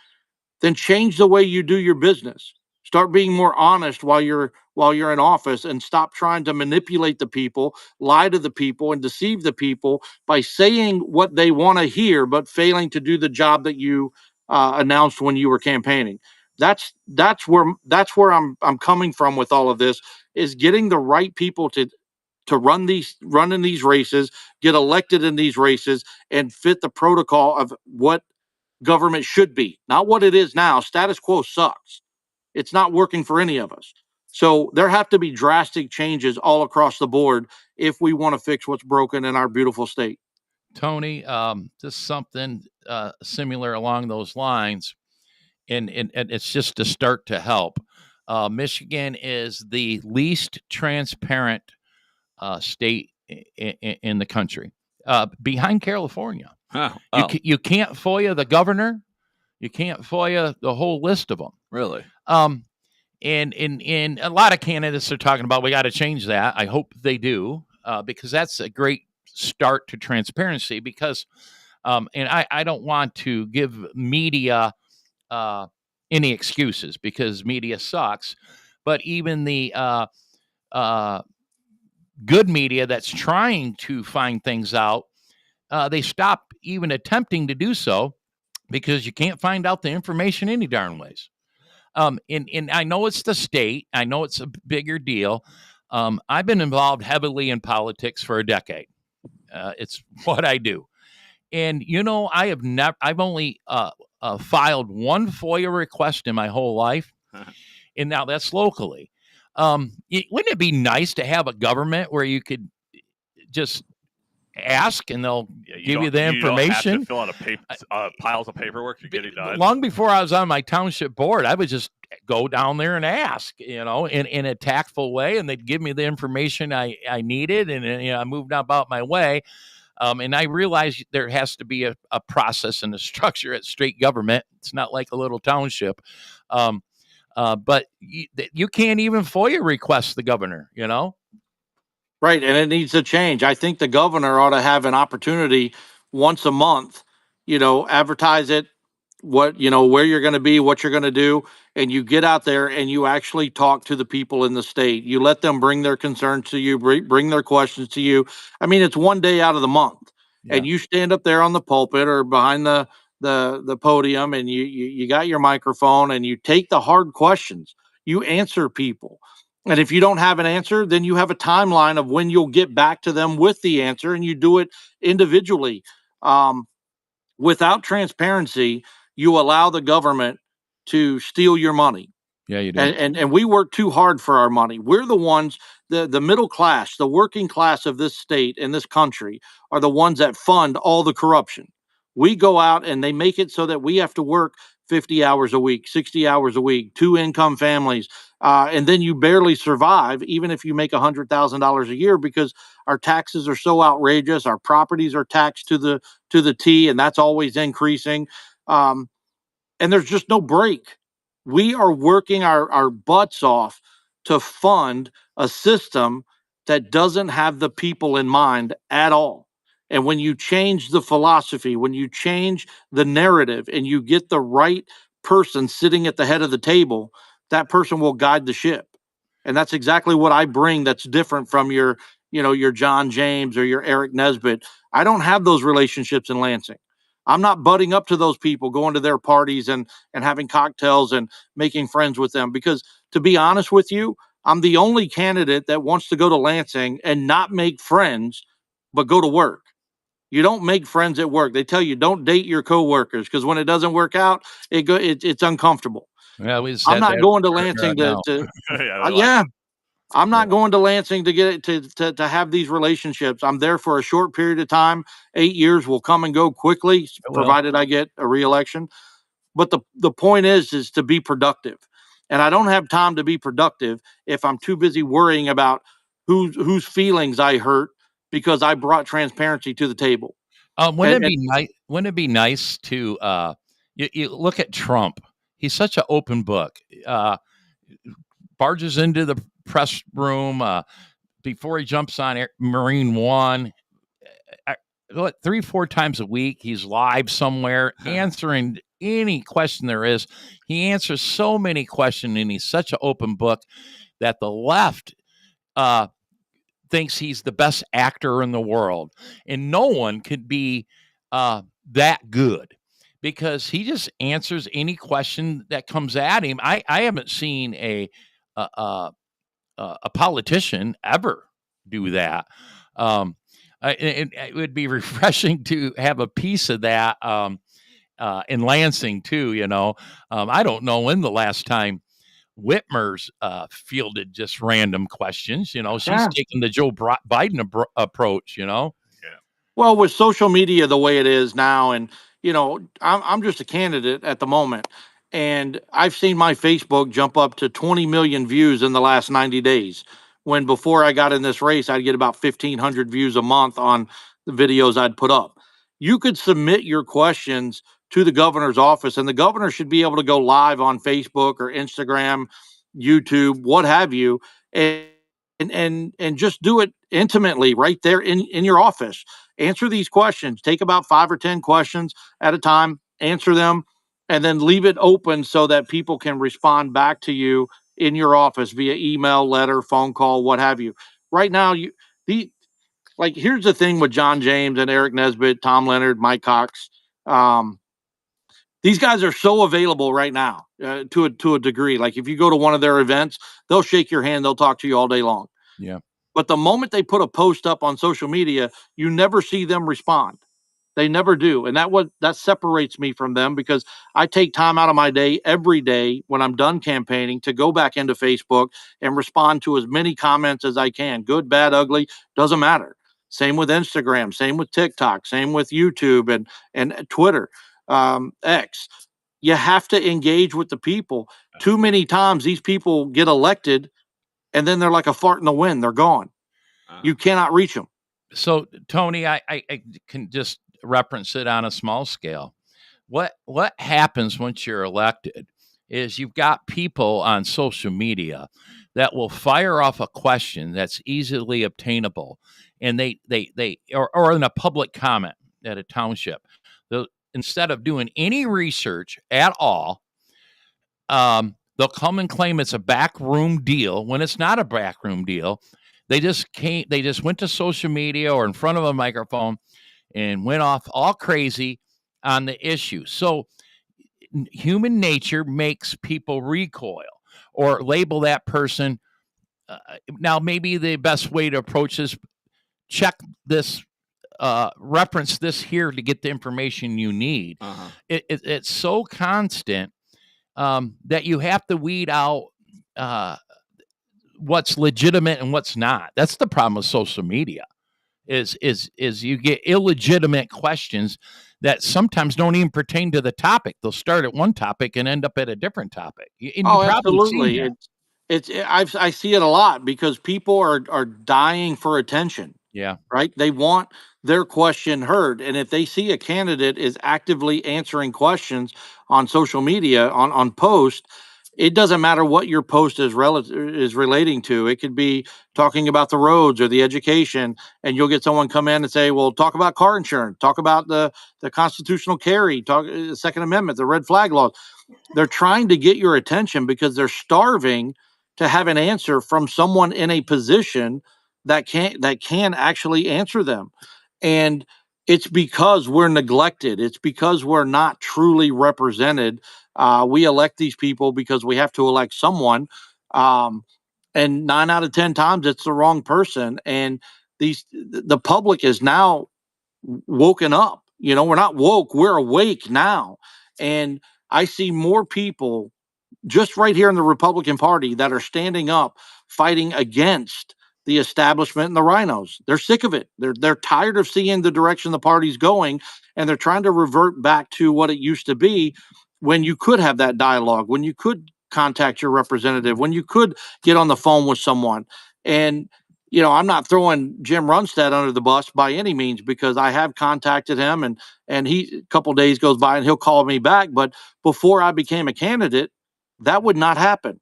then change the way you do your business. Start being more honest while you're in office, and stop trying to manipulate the people, lie to the people, and deceive the people by saying what they want to hear, but failing to do the job that you announced when you were campaigning. That's where I'm coming from with all of this, is getting the right people to run in these races, get elected in these races, and fit the protocol of what government should be, not what it is now. Status quo sucks. It's not working for any of us. So there have to be drastic changes all across the board if we want to fix what's broken in our beautiful state. Tony, just something similar along those lines, and it's just a start to help. Michigan is the least transparent state in the country, behind California. You can't FOIA the governor. You can't FOIA the whole list of them. Really? And a lot of candidates are talking about, we got to change that. I hope they do, because that's a great start to transparency. Because, and I don't want to give media any excuses, because media sucks. But even the good media that's trying to find things out, they stop even attempting to do so, because you can't find out the information any darn ways. And I know it's the state. I know it's a bigger deal. I've been involved heavily in politics for a decade. It's what I do. And, I've only filed one FOIA request in my whole life. And now that's locally. Wouldn't it be nice to have a government where you could just ask and they'll give you the information? You don't have to fill out piles of paperwork to get it done. Long before I was on my township board, I would just go down there and ask, in a tactful way, and they'd give me the information I needed, and I moved about my way. And I realized there has to be a process and a structure at state government. It's not like a little township. But you can't even FOIA request the governor, Right, and it needs to change. I think the governor ought to have an opportunity once a month, advertise it, where you're going to be, what you're going to do, and you get out there and you actually talk to the people in the state. You let them bring their concerns to you, bring their questions to you. I mean, it's one day out of the month, and you stand up there on the pulpit or behind the podium, and you got your microphone, and you take the hard questions. You answer people. And if you don't have an answer, then you have a timeline of when you'll get back to them with the answer, and you do it individually. Without transparency, you allow the government to steal your money. Yeah, you do. And we work too hard for our money. We're the ones, the middle class, the working class of this state and this country are the ones that fund all the corruption. We go out and they make it so that we have to work 50 hours a week, 60 hours a week, 2 income families. And then you barely survive, even if you make $100,000 a year, because our taxes are so outrageous. Our properties are taxed to the T, and that's always increasing. And there's just no break. We are working our butts off to fund a system that doesn't have the people in mind at all. And when you change the philosophy, when you change the narrative, and you get the right person sitting at the head of the table, that person will guide the ship. And that's exactly what I bring that's different from your John James or your Eric Nesbitt. I don't have those relationships in Lansing. I'm not butting up to those people, going to their parties and having cocktails and making friends with them. Because to be honest with you, I'm the only candidate that wants to go to Lansing and not make friends, but go to work. You don't make friends at work. They tell you don't date your coworkers, because when it doesn't work out, it's uncomfortable. Yeah, I'm not going to Lansing to I'm not going to Lansing to get it to have these relationships. I'm there for a short period of time. 8 years will come and go quickly, provided I get a reelection. But the point is to be productive. And I don't have time to be productive if I'm too busy worrying about whose feelings I hurt because I brought transparency to the table. Wouldn't it be nice to you look at Trump? He's such an open book. Barges into the press room before he jumps on Marine One. 3-4 times a week, he's live somewhere answering any question there is. He answers so many questions, and he's such an open book that the left thinks he's the best actor in the world, and no one could be that good because he just answers any question that comes at him. I haven't seen a politician ever do that. It would be refreshing to have a piece of that in Lansing too. I don't know when the last time Whitmer's fielded just random questions. She's taking the Joe Biden approach. Well, with social media the way it is now, and I'm just a candidate at the moment, and I've seen my Facebook jump up to 20 million views in the last 90 days. When before I got in this race, I'd get about 1,500 views a month on the videos I'd put up. You could submit your questions to the governor's office, and the governor should be able to go live on Facebook or Instagram, YouTube, what have you, and just do it intimately right there in your office. Answer these questions. Take about 5 or 10 questions at a time, answer them, and then leave it open so that people can respond back to you in your office via email, letter, phone call, what have you. Right now, here's the thing with John James and Eric Nesbitt, Tom Leonard, Mike Cox. These guys are so available right now to a degree. Like if you go to one of their events, they'll shake your hand, they'll talk to you all day long. Yeah. But the moment they put a post up on social media, you never see them respond. They never do. And that separates me from them because I take time out of my day every day when I'm done campaigning to go back into Facebook and respond to as many comments as I can. Good, bad, ugly, doesn't matter. Same with Instagram, same with TikTok, same with YouTube and Twitter, X. You have to engage with the people. Too many times these people get elected and then they're like a fart in the wind. They're gone. You cannot reach them. So, Tony, I can just reference it on a small scale. What happens once you're elected is you've got people on social media that will fire off a question that's easily obtainable, and they or in a public comment at a township, instead of doing any research at all, they'll come and claim it's a backroom deal when it's not a backroom deal. They just went to social media or in front of a microphone and went off all crazy on the issue. So human nature makes people recoil or label that person. Now, maybe the best way to approach this, check this, reference this here to get the information you need. It's so constant that you have to weed out what's legitimate and what's not. That's the problem with social media is you get illegitimate questions that sometimes don't even pertain to the topic. They'll start at one topic and end up at a different topic. Absolutely. I see it a lot because people are dying for attention. Yeah. Right. They want their question heard. And if they see a candidate is actively answering questions on social media, on post, it doesn't matter what your post is relating to. It could be talking about the roads or the education, and you'll get someone come in and say, well, talk about car insurance, talk about the constitutional carry, talk the Second Amendment, the red flag laws. They're trying to get your attention because they're starving to have an answer from someone in a position that can actually answer them. And it's because we're neglected. It's because we're not truly represented. We elect these people because we have to elect someone. And 9 out of 10 times it's the wrong person. And the public is now woken up. We're not woke, we're awake now. And I see more people just right here in the Republican Party that are standing up fighting against the establishment and the rhinos. They're sick of it. They're tired of seeing the direction the party's going, and they're trying to revert back to what it used to be when you could have that dialogue, when you could contact your representative, when you could get on the phone with someone. And I'm not throwing Jim Runstead under the bus by any means, because I have contacted him, and he, a couple days goes by and he'll call me back. But before I became a candidate, that would not happen.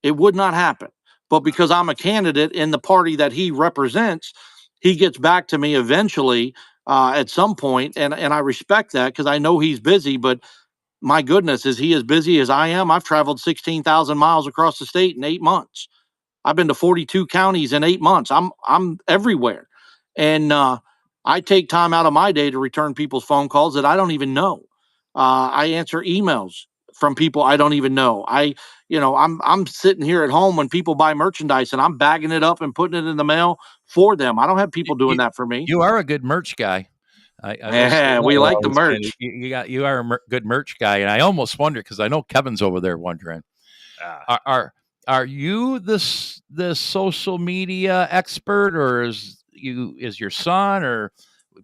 It would not happen. But because I'm a candidate in the party that he represents, he gets back to me eventually at some point, and I respect that, because I know he's busy. But my goodness, is he as busy as I am? I've traveled 16,000 miles across the state in 8 months. I've been to 42 counties in 8 months. I'm everywhere. And I take time out of my day to return people's phone calls that I don't even know. I answer emails from people I don't even know. I'm sitting here at home when people buy merchandise, and I'm bagging it up and putting it in the mail for them. I don't have people doing that for me. You are a good merch guy. We like the merch. You are a good merch guy, and I almost wonder, because I know Kevin's over there wondering, are you the social media expert, or is your son, or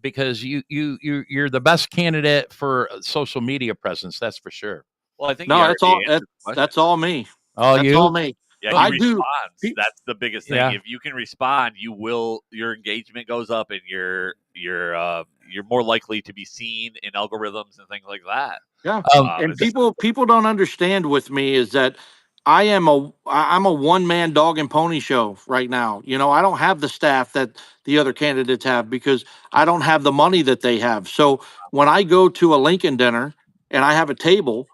because you're the best candidate for social media presence, that's for sure. Well, I think no, that's all me. Oh, that's all me. Yeah, I do. Do. That's the biggest thing. Yeah. If you can respond, your engagement goes up, and you're more likely to be seen in algorithms and things like that. Yeah. And people don't understand with me is that I'm a one-man dog and pony show right now. I don't have the staff that the other candidates have, because I don't have the money that they have. So when I go to a Lincoln dinner and I have a table,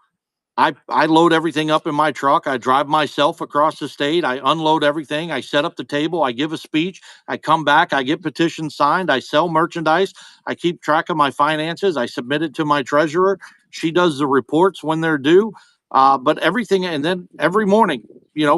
I load everything up in my truck. I drive myself across the state. I unload everything. I set up the table. I give a speech. I come back. I get petitions signed. I sell merchandise. I keep track of my finances. I submit it to my treasurer. She does the reports when they're due. But everything, and then every morning,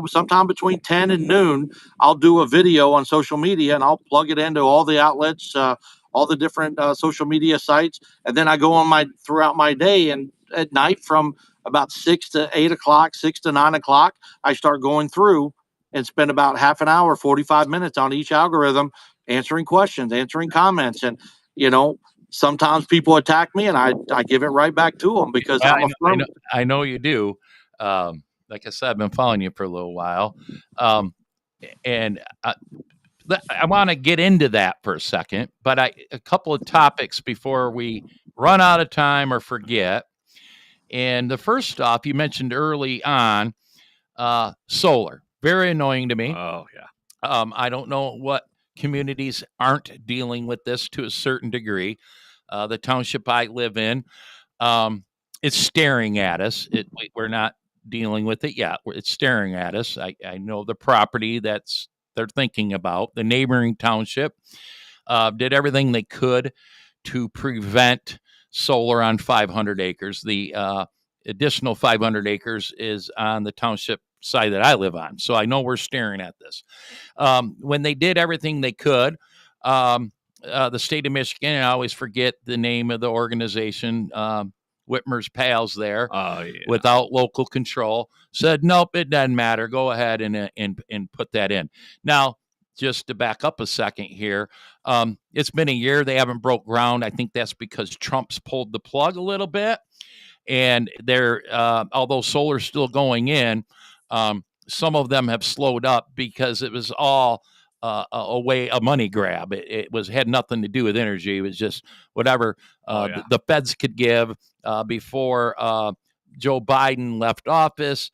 sometime between 10 and noon, I'll do a video on social media, and I'll plug it into all the outlets, all the different social media sites. And then I go on throughout my day, and at night from about 6 to 8 o'clock, 6 to 9 o'clock, I start going through and spend about half an hour, 45 minutes on each algorithm, answering questions, answering comments. And, sometimes people attack me, and I give it right back to them, because I know you do. Like I said, I've been following you for a little while. And I want to get into that for a second, but a couple of topics before we run out of time or forget. And the first off, you mentioned early on, solar. Very annoying to me. Oh, yeah. I don't know what communities aren't dealing with this to a certain degree. The township I live in, it's staring at us. We're not dealing with it yet. It's staring at us. I know the property they're thinking about. The neighboring township did everything they could to prevent solar on 500 acres. The additional 500 acres is on the township side that I live on. So I know we're staring at this. When they did everything they could, the state of Michigan, and I always forget the name of the organization, Whitmer's pals there, without local control, said, nope, it doesn't matter. Go ahead and put that in. Now, just to back up a second here, it's been a year. They haven't broke ground. I think that's because Trump's pulled the plug a little bit. And although solar's still going in, some of them have slowed up because it was all a money grab. It had nothing to do with energy. It was just whatever the feds could give before Joe Biden left office.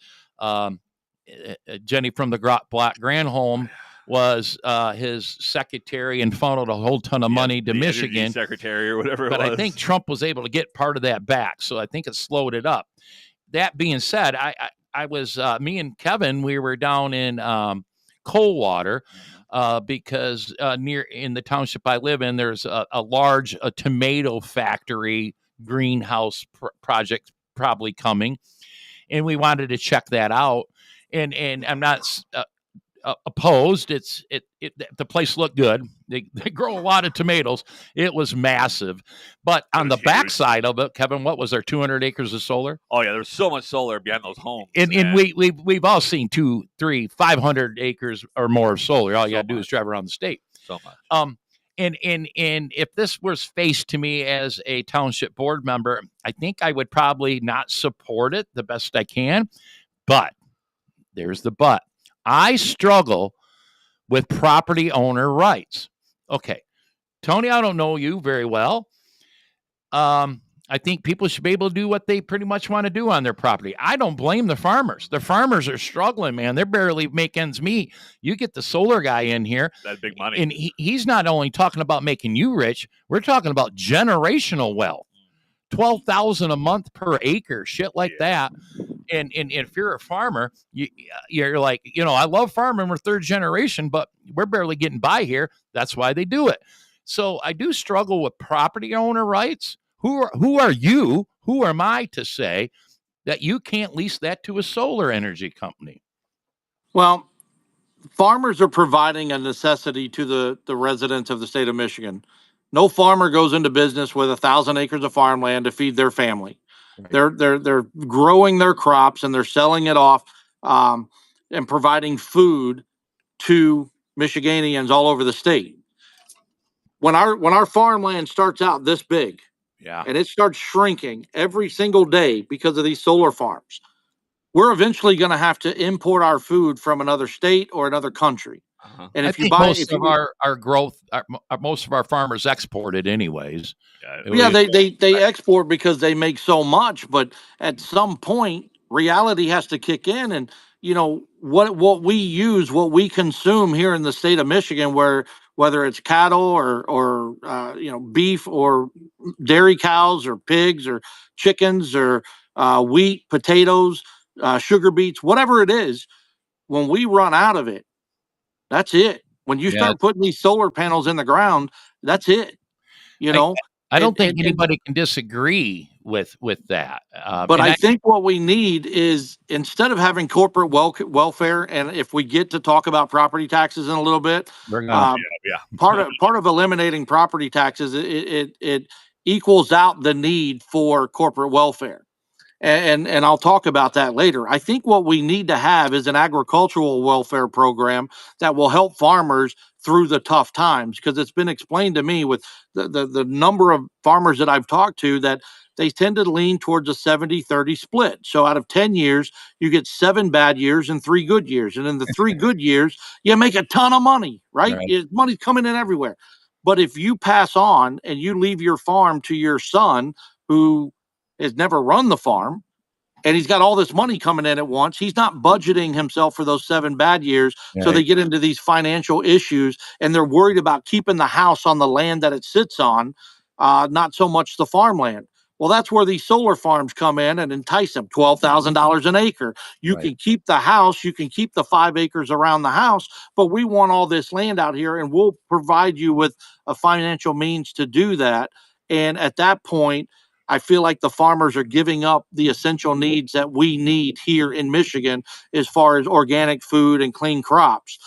Jenny from the Black Granholm was his secretary and funneled a whole ton of money to Michigan. Secretary or whatever it was. But I think Trump was able to get part of that back. So I think it slowed it up. That being said, I was, me and Kevin, we were down in Coldwater because near in the township I live in, there's a large tomato factory greenhouse project probably coming. And we wanted to check that out. And I'm not opposed. The place looked good. They grow a lot of tomatoes. It was massive, but on the backside of it, Kevin, what was there? 200 acres of solar. Oh yeah, there's so much solar behind those homes. And we've all seen 2, 3, 500 acres or more of solar. All you got to do is drive around the state. So much. And if this was faced to me as a township board member, I think I would probably not support it the best I can. But there's the but. I struggle with property owner rights. Okay, Tony, I don't know you very well. I think people should be able to do what they pretty much want to do on their property. I don't blame the farmers. The farmers are struggling, man. They're barely making ends meet. You get the solar guy in here. That's big money. And he's not only talking about making you rich, we're talking about generational wealth. $12,000 a month per acre, shit like that. And if you're a farmer, you're like, I love farming. We're third generation, but we're barely getting by here. That's why they do it. So I do struggle with property owner rights. Who are you? Who am I to say that you can't lease that to a solar energy company? Well, farmers are providing a necessity to the residents of the state of Michigan. No farmer goes into business with 1,000 acres of farmland to feed their family. Right. They're growing their crops and they're selling it off and providing food to Michiganians all over the state. When our farmland starts out this big, and it starts shrinking every single day because of these solar farms, we're eventually going to have to import our food from another state or another country. Uh-huh. And if you buy, most of our growth, most of our farmers export it anyways. They export because they make so much, but at some point, reality has to kick in, and what we use, what we consume here in the state of Michigan, whether it's cattle or beef or dairy cows or pigs or chickens or wheat, potatoes, sugar beets, whatever it is, when we run out of it, that's it. When you start putting these solar panels in the ground, that's it. I don't think anybody can disagree with that. But I think what we need is, instead of having corporate welfare, and if we get to talk about property taxes in a little bit, part of eliminating property taxes, it equals out the need for corporate welfare. And I'll talk about that later. I think what we need to have is an agricultural welfare program that will help farmers through the tough times, because it's been explained to me with the number of farmers that I've talked to that they tend to lean towards a 70-30 split. So out of 10 years, you get 7 bad years and 3 good years. And in the 3 good years, you make a ton of money, right? Money's coming in everywhere. But if you pass on and you leave your farm to your son, who has never run the farm, and he's got all this money coming in at once, he's not budgeting himself for those 7 bad years. So they get into these financial issues, and they're worried about keeping the house on the land that it sits on, not so much the farmland. Well, that's where these solar farms come in and entice them. $12,000 an acre. You can keep the house, you can keep the 5 acres around the house, but we want all this land out here, and we'll provide you with a financial means to do that. And at that point, I feel like the farmers are giving up the essential needs that we need here in Michigan as far as organic food and clean crops.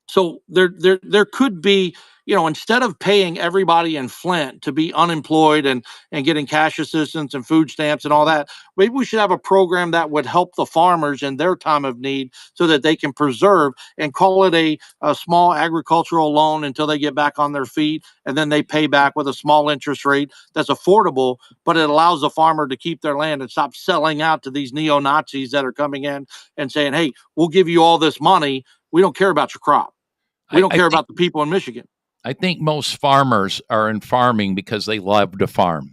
So there could be, instead of paying everybody in Flint to be unemployed and getting cash assistance and food stamps and all that, maybe we should have a program that would help the farmers in their time of need so that they can preserve, and call it a small agricultural loan until they get back on their feet. And then they pay back with a small interest rate that's affordable, but it allows the farmer to keep their land and stop selling out to these neo-Nazis that are coming in and saying, hey, we'll give you all this money. We don't care about your crop. We don't care about the people in Michigan. I think most farmers are in farming because they love to farm.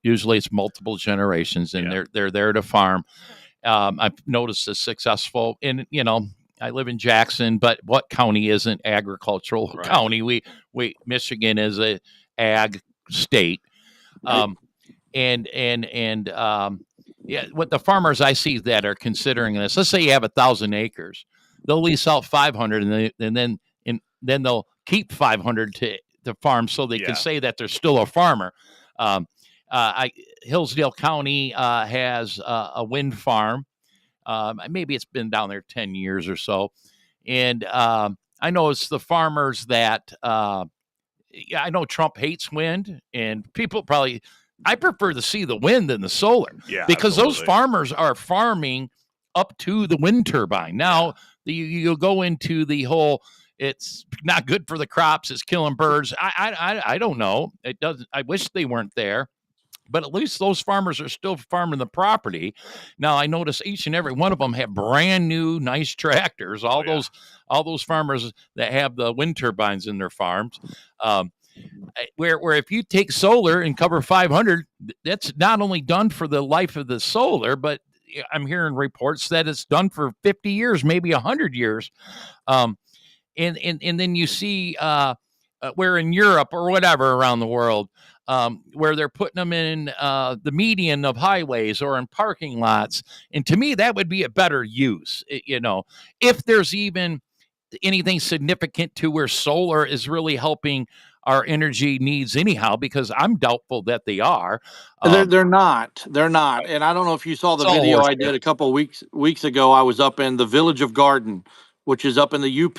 Usually it's multiple generations, and they're there to farm. I've noticed a successful, and I live in Jackson, but what county isn't agricultural county? Michigan is a ag state. What the farmers I see that are considering this, let's say you have 1,000 acres, they'll lease out 500, and then they'll keep 500 to the farm, so they can say that they're still a farmer. Hillsdale County has a wind farm. Maybe it's been down there 10 years or so. And I know it's the farmers that I know Trump hates wind, and people probably. I prefer to see the wind than the solar, because those farmers are farming up to the wind turbine. Now you'll go into the whole. It's not good for the crops. It's killing birds. I don't know. It doesn't. I wish they weren't there. But at least those farmers are still farming the property. Now I notice each and every one of them have brand new, nice tractors. All those farmers that have the wind turbines in their farms, where if you take solar and cover 500, that's not only done for the life of the solar, but I'm hearing reports that it's done for 50 years, maybe 100 years. And then you see where in Europe or whatever around the world, where they're putting them in the median of highways or in parking lots. And to me, that would be a better use, if there's even anything significant to where solar is really helping our energy needs anyhow, because I'm doubtful that they are. They're not. And I don't know if you saw the video I did a couple of weeks ago. I was up in the village of Garden, which is up in the UP,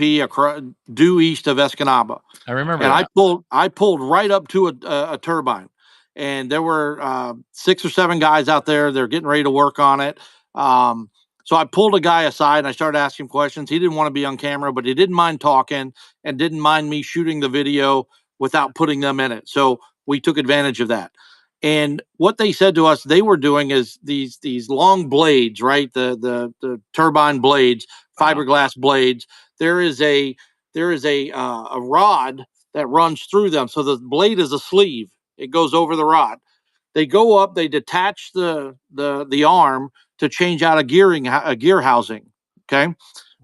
due east of Escanaba. I remember. And that. I pulled right up to a turbine, and there were 6 or 7 guys out there. They're getting ready to work on it. So I pulled a guy aside and I started asking questions. He didn't want to be on camera, but he didn't mind talking and didn't mind me shooting the video without putting them in it. So we took advantage of that. And what they said to us they were doing is these long blades, right? The turbine blades, fiberglass blades. There is a rod that runs through them. So the blade is a sleeve. It goes over the rod. They go up, they detach the arm to change out a gear housing. Okay.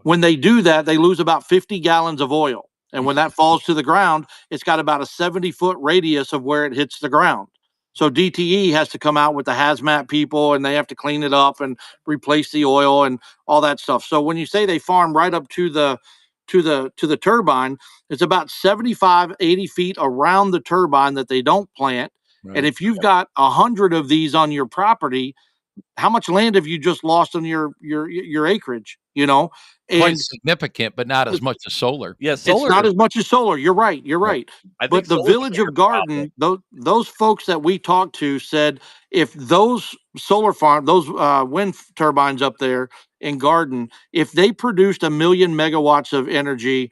When they do that, they lose about 50 gallons of oil. And when that falls to the ground, it's got about a 70-foot radius of where it hits the ground. So DTE has to come out with the hazmat people, and they have to clean it up and replace the oil and all that stuff. So when you say they farm right up to the turbine, it's about 75, 80 feet around the turbine that they don't plant. Right. And if you've got 100 of these on your property, how much land have you just lost on your acreage? Quite significant, but not as much as solar. Yeah, solar. It's not as much as solar. You're right. But the village of Garden, those folks that we talked to said if those solar farm, those wind turbines up there in Garden, if they produced 1 million megawatts of energy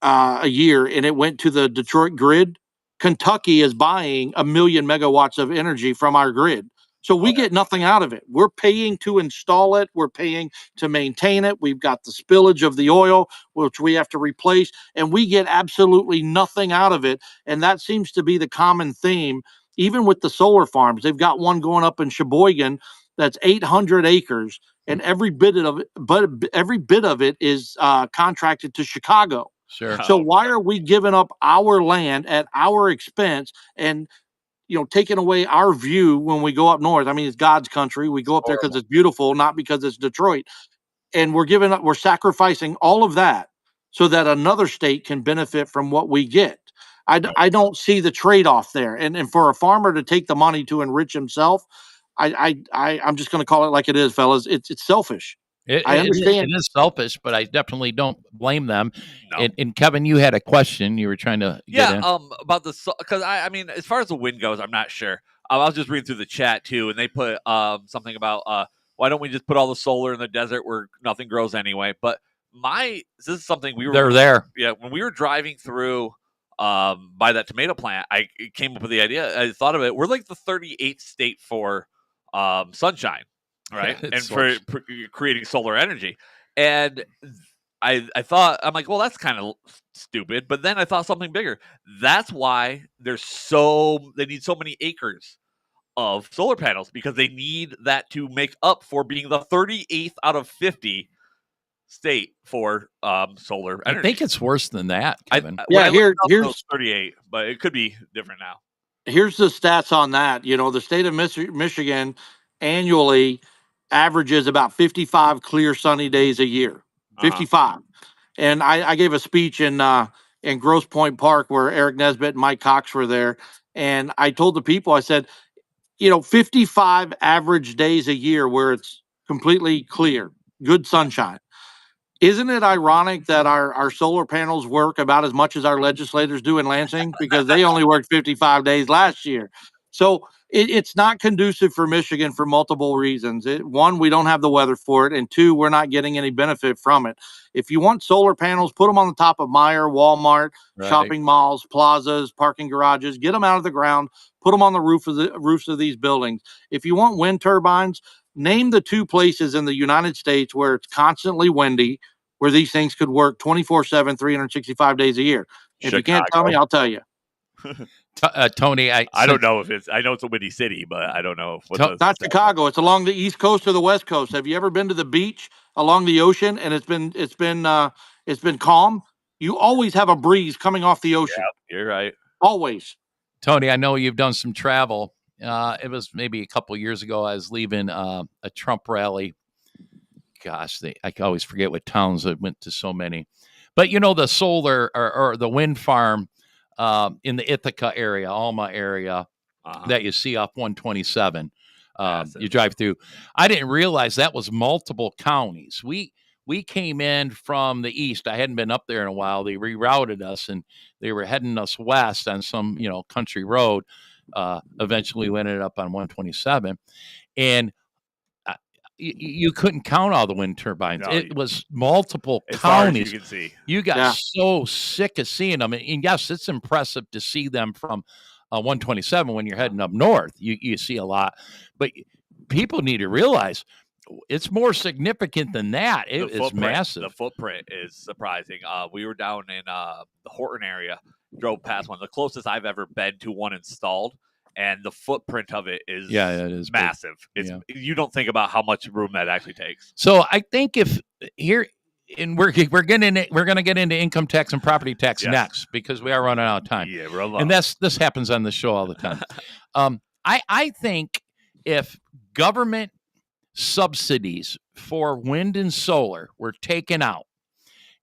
a year and it went to the Detroit grid, Kentucky is buying 1 million megawatts of energy from our grid. So we get nothing out of it. We're paying to install it. We're paying to maintain it. We've got the spillage of the oil, which we have to replace, and we get absolutely nothing out of it. And that seems to be the common theme, even with the solar farms. They've got one going up in Sheboygan that's 800 acres, and every bit of it is contracted to Chicago. Sure. So why are we giving up our land at our expense and taking away our view when we go up north? I mean, it's God's country. We go up there because it's beautiful, not because it's Detroit. And we're sacrificing all of that so that another state can benefit from what we get. I don't see the trade-off there. And for a farmer to take the money to enrich himself, I'm just going to call it like it is, fellas. It's selfish. I understand it is selfish, but I definitely don't blame them. No. And Kevin, you had a question you were trying to get in. About because I mean, as far as the wind goes, I'm not sure. I was just reading through the chat too, and they put something about why don't we just put all the solar in the desert where nothing grows anyway? But this is something they're there. Yeah, when we were driving through by that tomato plant, I came up with the idea. I thought of it. We're like the 38th state for sunshine. Right. And for creating solar energy. And I thought, I'm like, well, that's kind of stupid. But then I thought something bigger. That's why they need so many acres of solar panels, because they need that to make up for being the 38th out of 50 state for solar energy. I think it's worse than that, Kevin. Here's 38, but it could be different now. Here's the stats on that. The state of Michigan annually averages about 55 clear sunny days a year. 55. And I gave a speech in Grosse Pointe Park where Eric Nesbitt and Mike Cox were there. And I told the people, I said, 55 average days a year where it's completely clear, good sunshine. Isn't it ironic that our solar panels work about as much as our legislators do in Lansing, because they only worked 55 days last year? So it's not conducive for Michigan for multiple reasons. One, we don't have the weather for it, and two, we're not getting any benefit from it. If you want solar panels, put them on the top of Meijer, Walmart, shopping malls, plazas, parking garages. Get them out of the ground, put them on the roofs of these buildings. If you want wind turbines, name the 2 places in the United States where it's constantly windy, where these things could work 24/7, 365 days a year. If you can't tell me, I'll tell you. Tony, I don't know if I know it's a windy city, but I don't know. Not Chicago. It's along the East Coast or the West Coast. Have you ever been to the beach along the ocean and it's been calm? You always have a breeze coming off the ocean. Yeah, you're right. Always. Tony, I know you've done some travel. It was maybe a couple years ago. I was leaving a Trump rally. Gosh, I always forget what towns I went to, so many. But the solar or the wind farm in the Ithaca area, Alma area, that you see off 127. You drive through. I didn't realize that was multiple counties. We came in from the east. I hadn't been up there in a while. They rerouted us, and they were heading us west on some country road. Eventually, we ended up on 127, and you couldn't count all the wind turbines. No, it was multiple counties. You can see. You got so sick of seeing them. And yes, it's impressive to see them from 127 when you're heading up north. You see a lot. But people need to realize it's more significant than that. It is massive. The footprint is surprising. We were down in the Horton area, drove past one, the closest I've ever been to one installed. And the footprint of it is massive. You don't think about how much room that actually takes. So I think we're going to get into income tax and property tax next, because we are running out of time. Yeah, we're alone. And this happens on the show all the time. I think if government subsidies for wind and solar were taken out,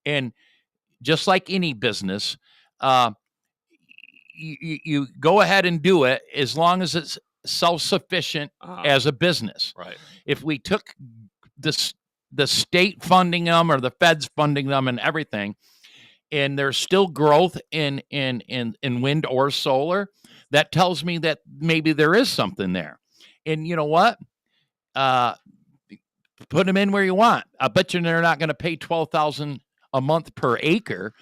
and just like any business, you go ahead and do it as long as it's self-sufficient as a business. Right. If we took the state funding them or the feds funding them and everything, and there's still growth in wind or solar, that tells me that maybe there is something there. And you know what? Put them in where you want. I bet you they're not going to pay $12,000 a month per acre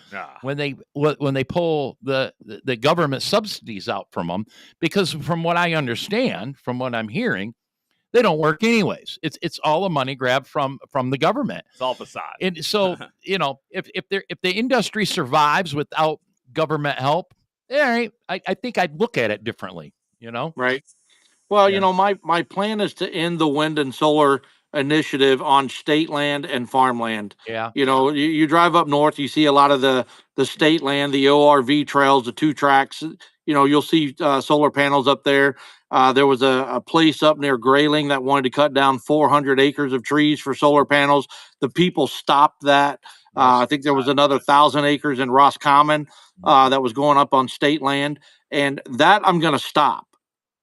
when they pull the government subsidies out from them, because from what I understand, from what I'm hearing, they don't work anyways. It's all a money grab from the government. It's all facade. And so if the industry survives without government help, all right, I think I'd look at it differently. Right. Well, my plan is to end the wind and solar initiative on state land and farmland. Yeah. You drive up north, you see a lot of the state land, the ORV trails, the 2 tracks. You'll see solar panels up there. There was a place up near Grayling that wanted to cut down 400 acres of trees for solar panels. The people stopped that. I think there was another 1,000 acres in Roscommon that was going up on state land, and that I'm going to stop.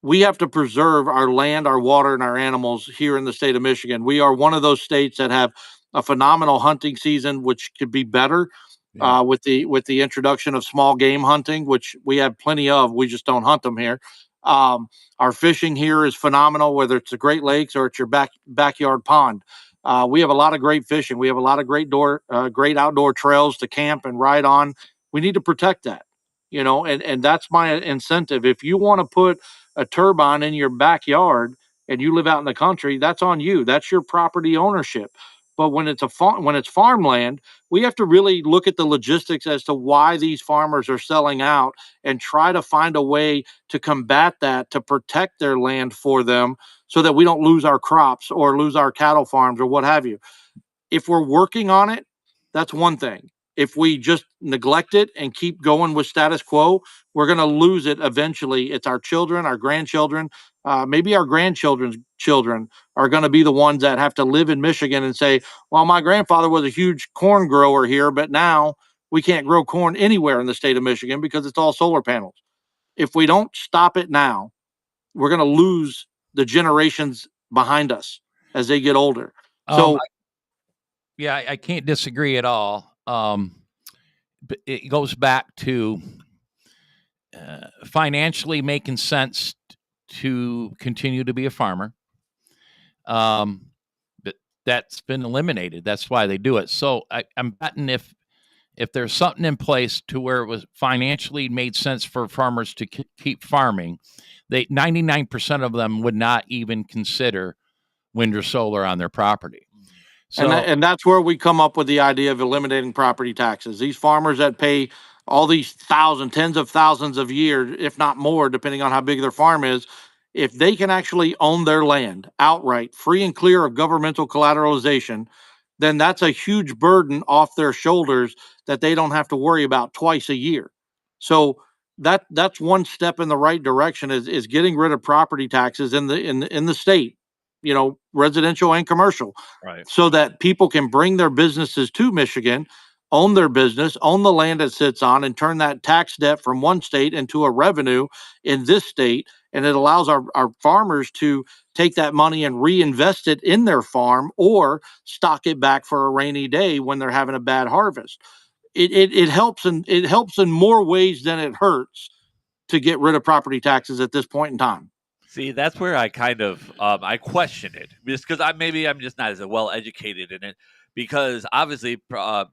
We have to preserve our land, our water, and our animals here in the state of Michigan. We are one of those states that have a phenomenal hunting season, which could be better with the introduction of small game hunting, which we have plenty of. We just don't hunt them here. Our fishing here is phenomenal, whether it's the Great Lakes or it's your backyard pond. We have a lot of great fishing. We have a lot of great outdoor trails to camp and ride on. We need to protect that, and that's my incentive. If you want to put a turbine in your backyard and you live out in the country, that's on you. That's your property ownership. But when it's farmland, we have to really look at the logistics as to why these farmers are selling out and try to find a way to combat that, to protect their land for them so that we don't lose our crops or lose our cattle farms or what have you. If we're working on it, that's one thing. If we just neglect it and keep going with status quo, we're going to lose it eventually. It's our children, our grandchildren, maybe our grandchildren's children are going to be the ones that have to live in Michigan and say, well, my grandfather was a huge corn grower here, but now we can't grow corn anywhere in the state of Michigan because it's all solar panels. If we don't stop it now, we're going to lose the generations behind us as they get older. Yeah, I can't disagree at all. But it goes back to financially making sense to continue to be a farmer. But that's been eliminated. That's why they do it. So I'm betting if there's something in place to where it was financially made sense for farmers to keep farming, 99% of them would not even consider wind or solar on their property. So, and that's where we come up with the idea of eliminating property taxes. These farmers that pay all these tens of thousands of years, if not more, depending on how big their farm is, if they can actually own their land outright, free and clear of governmental collateralization, then that's a huge burden off their shoulders that they don't have to worry about twice a year. So that's one step in the right direction, is getting rid of property taxes in the state, residential and commercial, right? So that people can bring their businesses to Michigan, own their business, own the land it sits on, and turn that tax debt from one state into a revenue in this state. And it allows our farmers to take that money and reinvest it in their farm or stock it back for a rainy day when they're having a bad harvest. It helps in more ways than it hurts to get rid of property taxes at this point in time. See, that's where I kind of I question it, just because I'm just not as well educated in it. Because obviously,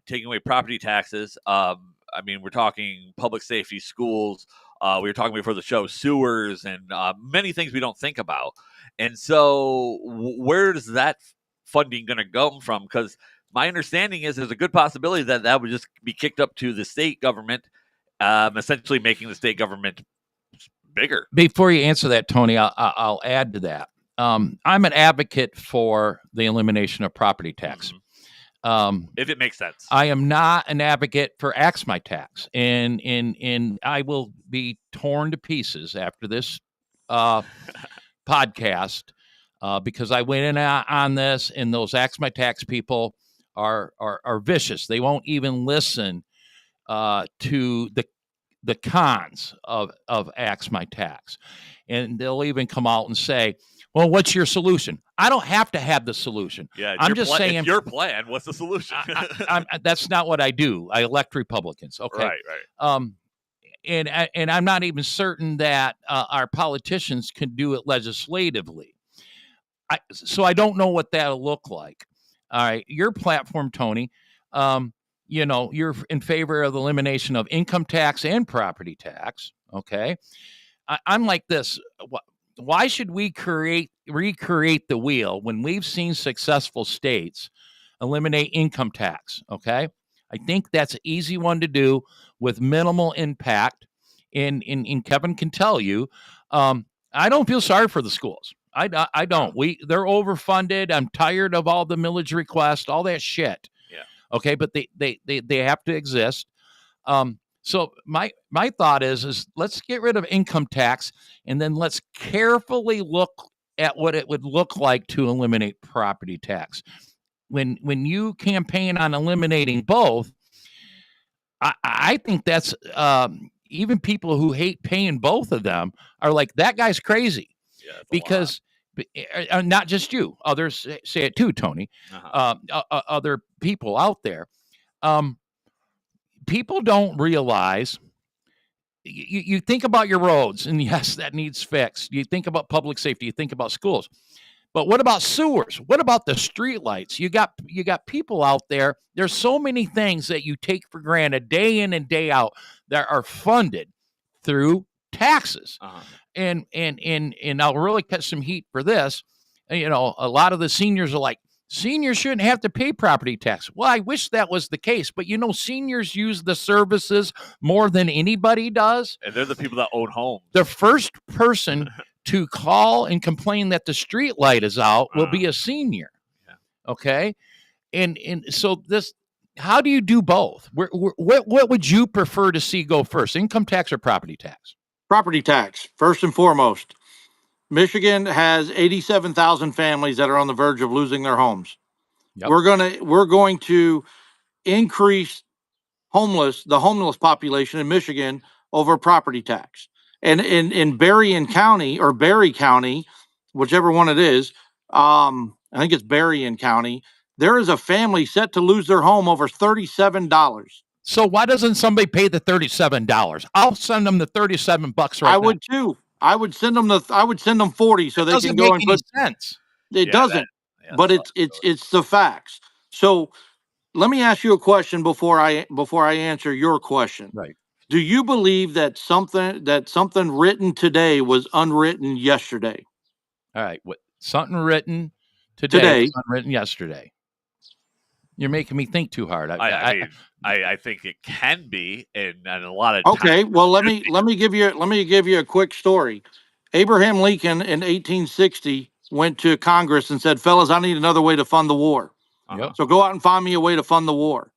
taking away property taxes, I mean, we're talking public safety, schools. We were talking before the show, sewers, and many things we don't think about. And so, where is that funding going to come from? Because my understanding is there's a good possibility that would just be kicked up to the state government, essentially making the state government bigger. Before you answer that, Tony, I'll add to that. I'm an advocate for the elimination of property tax. If it makes sense. I am not an advocate for axe my tax, and I will be torn to pieces after this podcast because I went in on this, and those axe my tax people are vicious. They won't even listen to the cons of axe my tax, and they'll even come out and say, well, what's your solution? I don't have to have the solution. Yeah, I'm just saying, it's your plan. What's the solution? That's not what I do. I elect Republicans. Okay. Right. And I'm not even certain that our politicians can do it legislatively. So I don't know what that'll look like. All right. Your platform, Tony, you're in favor of the elimination of income tax and property tax. Okay. I'm like this. Why should we recreate the wheel when we've seen successful states eliminate income tax? Okay. I think that's an easy one to do with minimal impact. And Kevin can tell you, I don't feel sorry for the schools. I don't. They're overfunded. I'm tired of all the millage requests, all that shit. Yeah. Okay. But they have to exist. So my thought is let's get rid of income tax, and then let's carefully look at what it would look like to eliminate property tax. When you campaign on eliminating both, I think that's even people who hate paying both of them are like, that guy's crazy. Yeah, because not just you, others say it too, Tony. Other people out there. People don't realize, you think about your roads, and yes, that needs fixed. You think about public safety, you think about schools. But what about sewers? What about the street lights? You got people out there. There's so many things that you take for granted day in and day out that are funded through taxes. And I'll really catch some heat for this. A lot of the seniors are like, seniors shouldn't have to pay property tax. Well, I wish that was the case, but seniors use the services more than anybody does. And they're the people that own homes. The first person to call and complain that the street light is out will be a senior. Yeah. Okay. And so how do you do both? What would you prefer to see go first, income tax or property tax? Property tax, first and foremost. Michigan has 87,000 families that are on the verge of losing their homes. Yep. We're going to increase the homeless population in Michigan over property tax. And in Berrien County or Berry County, whichever one it is, I think it's Berrien County, there is a family set to lose their home over $37. So why doesn't somebody pay the $37? I'll send them the $37 right I now. would too. I would send them 40 so they Doesn't can go make and any put. sense. It Yeah, doesn't, but it's the facts. So let me ask you a question before I answer your question. Right. Do you believe that something written today was unwritten yesterday? All right. What something written today was unwritten yesterday. You're making me think too hard. I mean, I think it can be, and a lot of Okay, times, well let me give you a quick story. Abraham Lincoln in 1860 went to Congress and said, "Fellas, I need another way to fund the war. Yep. So go out and find me a way to fund the war."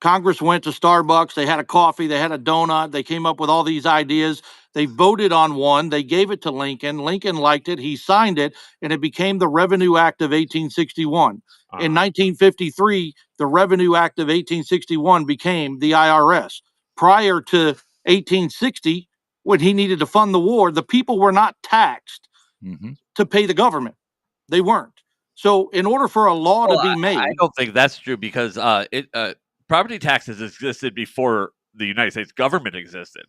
Congress went to Starbucks. They had a coffee. They had a donut. They came up with all these ideas. They voted on one. They gave it to Lincoln. Lincoln liked it. He signed it, and it became the Revenue Act of 1861. In 1953, the Revenue Act of 1861 became the IRS. Prior to 1860, when he needed to fund the war, the people were not taxed to pay the government. They weren't. So, in order for a law to be made, I don't think that's true because property taxes existed before the United States government existed.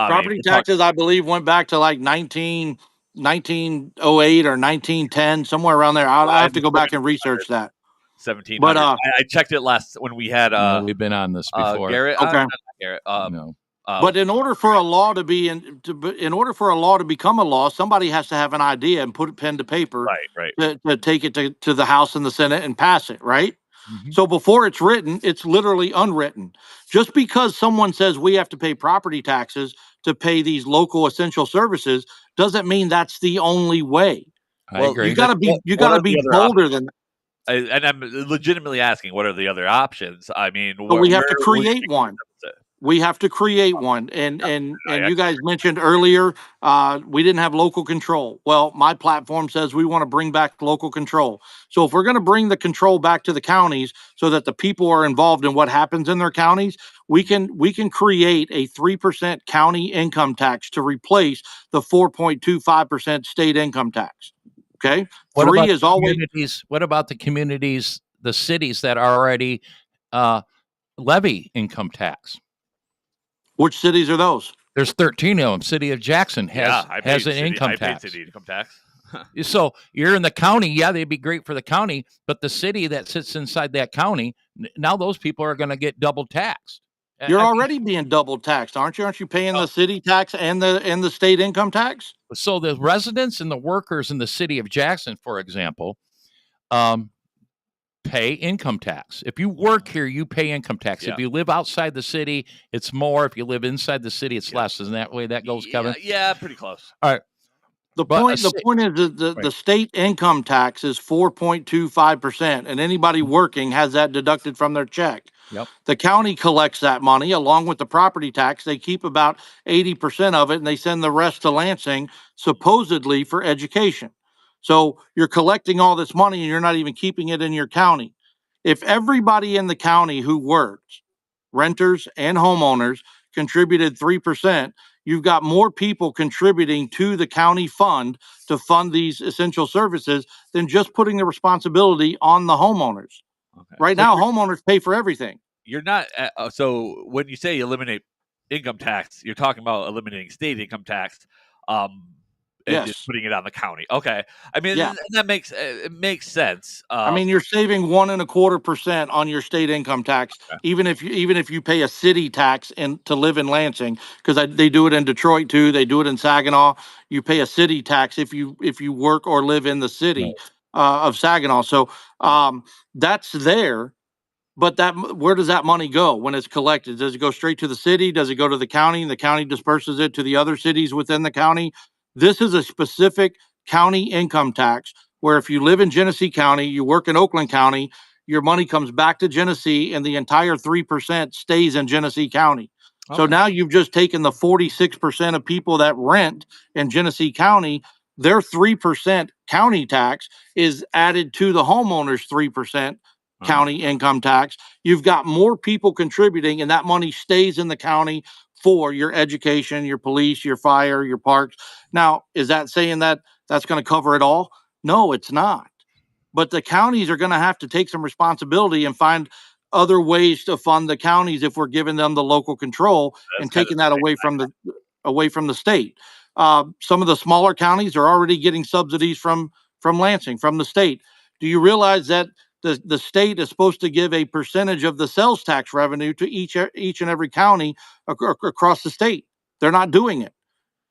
property taxes, I believe, went back to like 1908 or 1910, somewhere around there. I have to go back and research that. 1700. But I checked it last when we had we've been on this before. Garrett. Okay. Not Garrett. No. But in order for a law to be in order for a law to become a law, somebody has to have an idea and put pen to paper right. to take it to the House and the Senate and pass it, right? So before it's written, it's literally unwritten. Just because someone says we have to pay property taxes to pay these local essential services doesn't mean that's the only way. I agree. You got to be bolder than that. And I'm legitimately asking, what are the other options? I mean, But we have to create one. We have to create one. And you guys mentioned earlier, we didn't have local control. Well, my platform says we want to bring back local control. So if we're going to bring the control back to the counties so that the people are involved in what happens in their counties, we can create a 3% county income tax to replace the 4.25% state income tax. Okay. What about the communities, the cities that already levy income tax? Which cities are those? There's 13 of them. City of Jackson has an income tax. I paid city income tax. So you're in the county. Yeah, they'd be great for the county, but the city that sits inside that county, now those people are going to get double taxed. You're already being double taxed, aren't you? Aren't you paying the city tax and the state income tax? So the residents and the workers in the city of Jackson, for example, pay income tax. If you work here, you pay income tax. Yeah. If you live outside the city, it's more. If you live inside the city, it's less. Isn't that way that goes, Kevin? Yeah, pretty close. All right. The point is that the state income tax is 4.25%, and anybody working has that deducted from their check. Yep. The county collects that money along with the property tax. They keep about 80% of it, and they send the rest to Lansing, supposedly for education. So you're collecting all this money, and you're not even keeping it in your county. If everybody in the county who works, renters and homeowners, contributed 3%, you've got more people contributing to the county fund to fund these essential services than just putting the responsibility on the homeowners. Okay. Right now, homeowners pay for everything. You're not. So when you say eliminate income tax, you're talking about eliminating state income tax, and just putting it on the county. Okay. I mean, that makes it makes sense. I mean, you're saving 1.25% on your state income tax, even if you pay a city tax to live in Lansing, because they do it in Detroit too. They do it in Saginaw. You pay a city tax if you work or live in the city of Saginaw. So that's there. But where does that money go when it's collected? Does it go straight to the city? Does it go to the county? And the county disperses it to the other cities within the county? This is a specific county income tax where if you live in Genesee County, you work in Oakland County, your money comes back to Genesee and the entire 3% stays in Genesee County. Okay. So now you've just taken the 46% of people that rent in Genesee County, their 3% county tax is added to the homeowner's 3% county income tax. You've got more people contributing, and that money stays in the county for your education, your police, your fire, your parks. Now, is that saying that that's going to cover it all? No, it's not. but the counties are going to have to take some responsibility and find other ways to fund the counties if we're giving them the local control and taking that away from the state. Some of the smaller counties are already getting subsidies from Lansing, from the state. Do you realize that the state is supposed to give a percentage of the sales tax revenue to each and every county across the state? They're not doing it.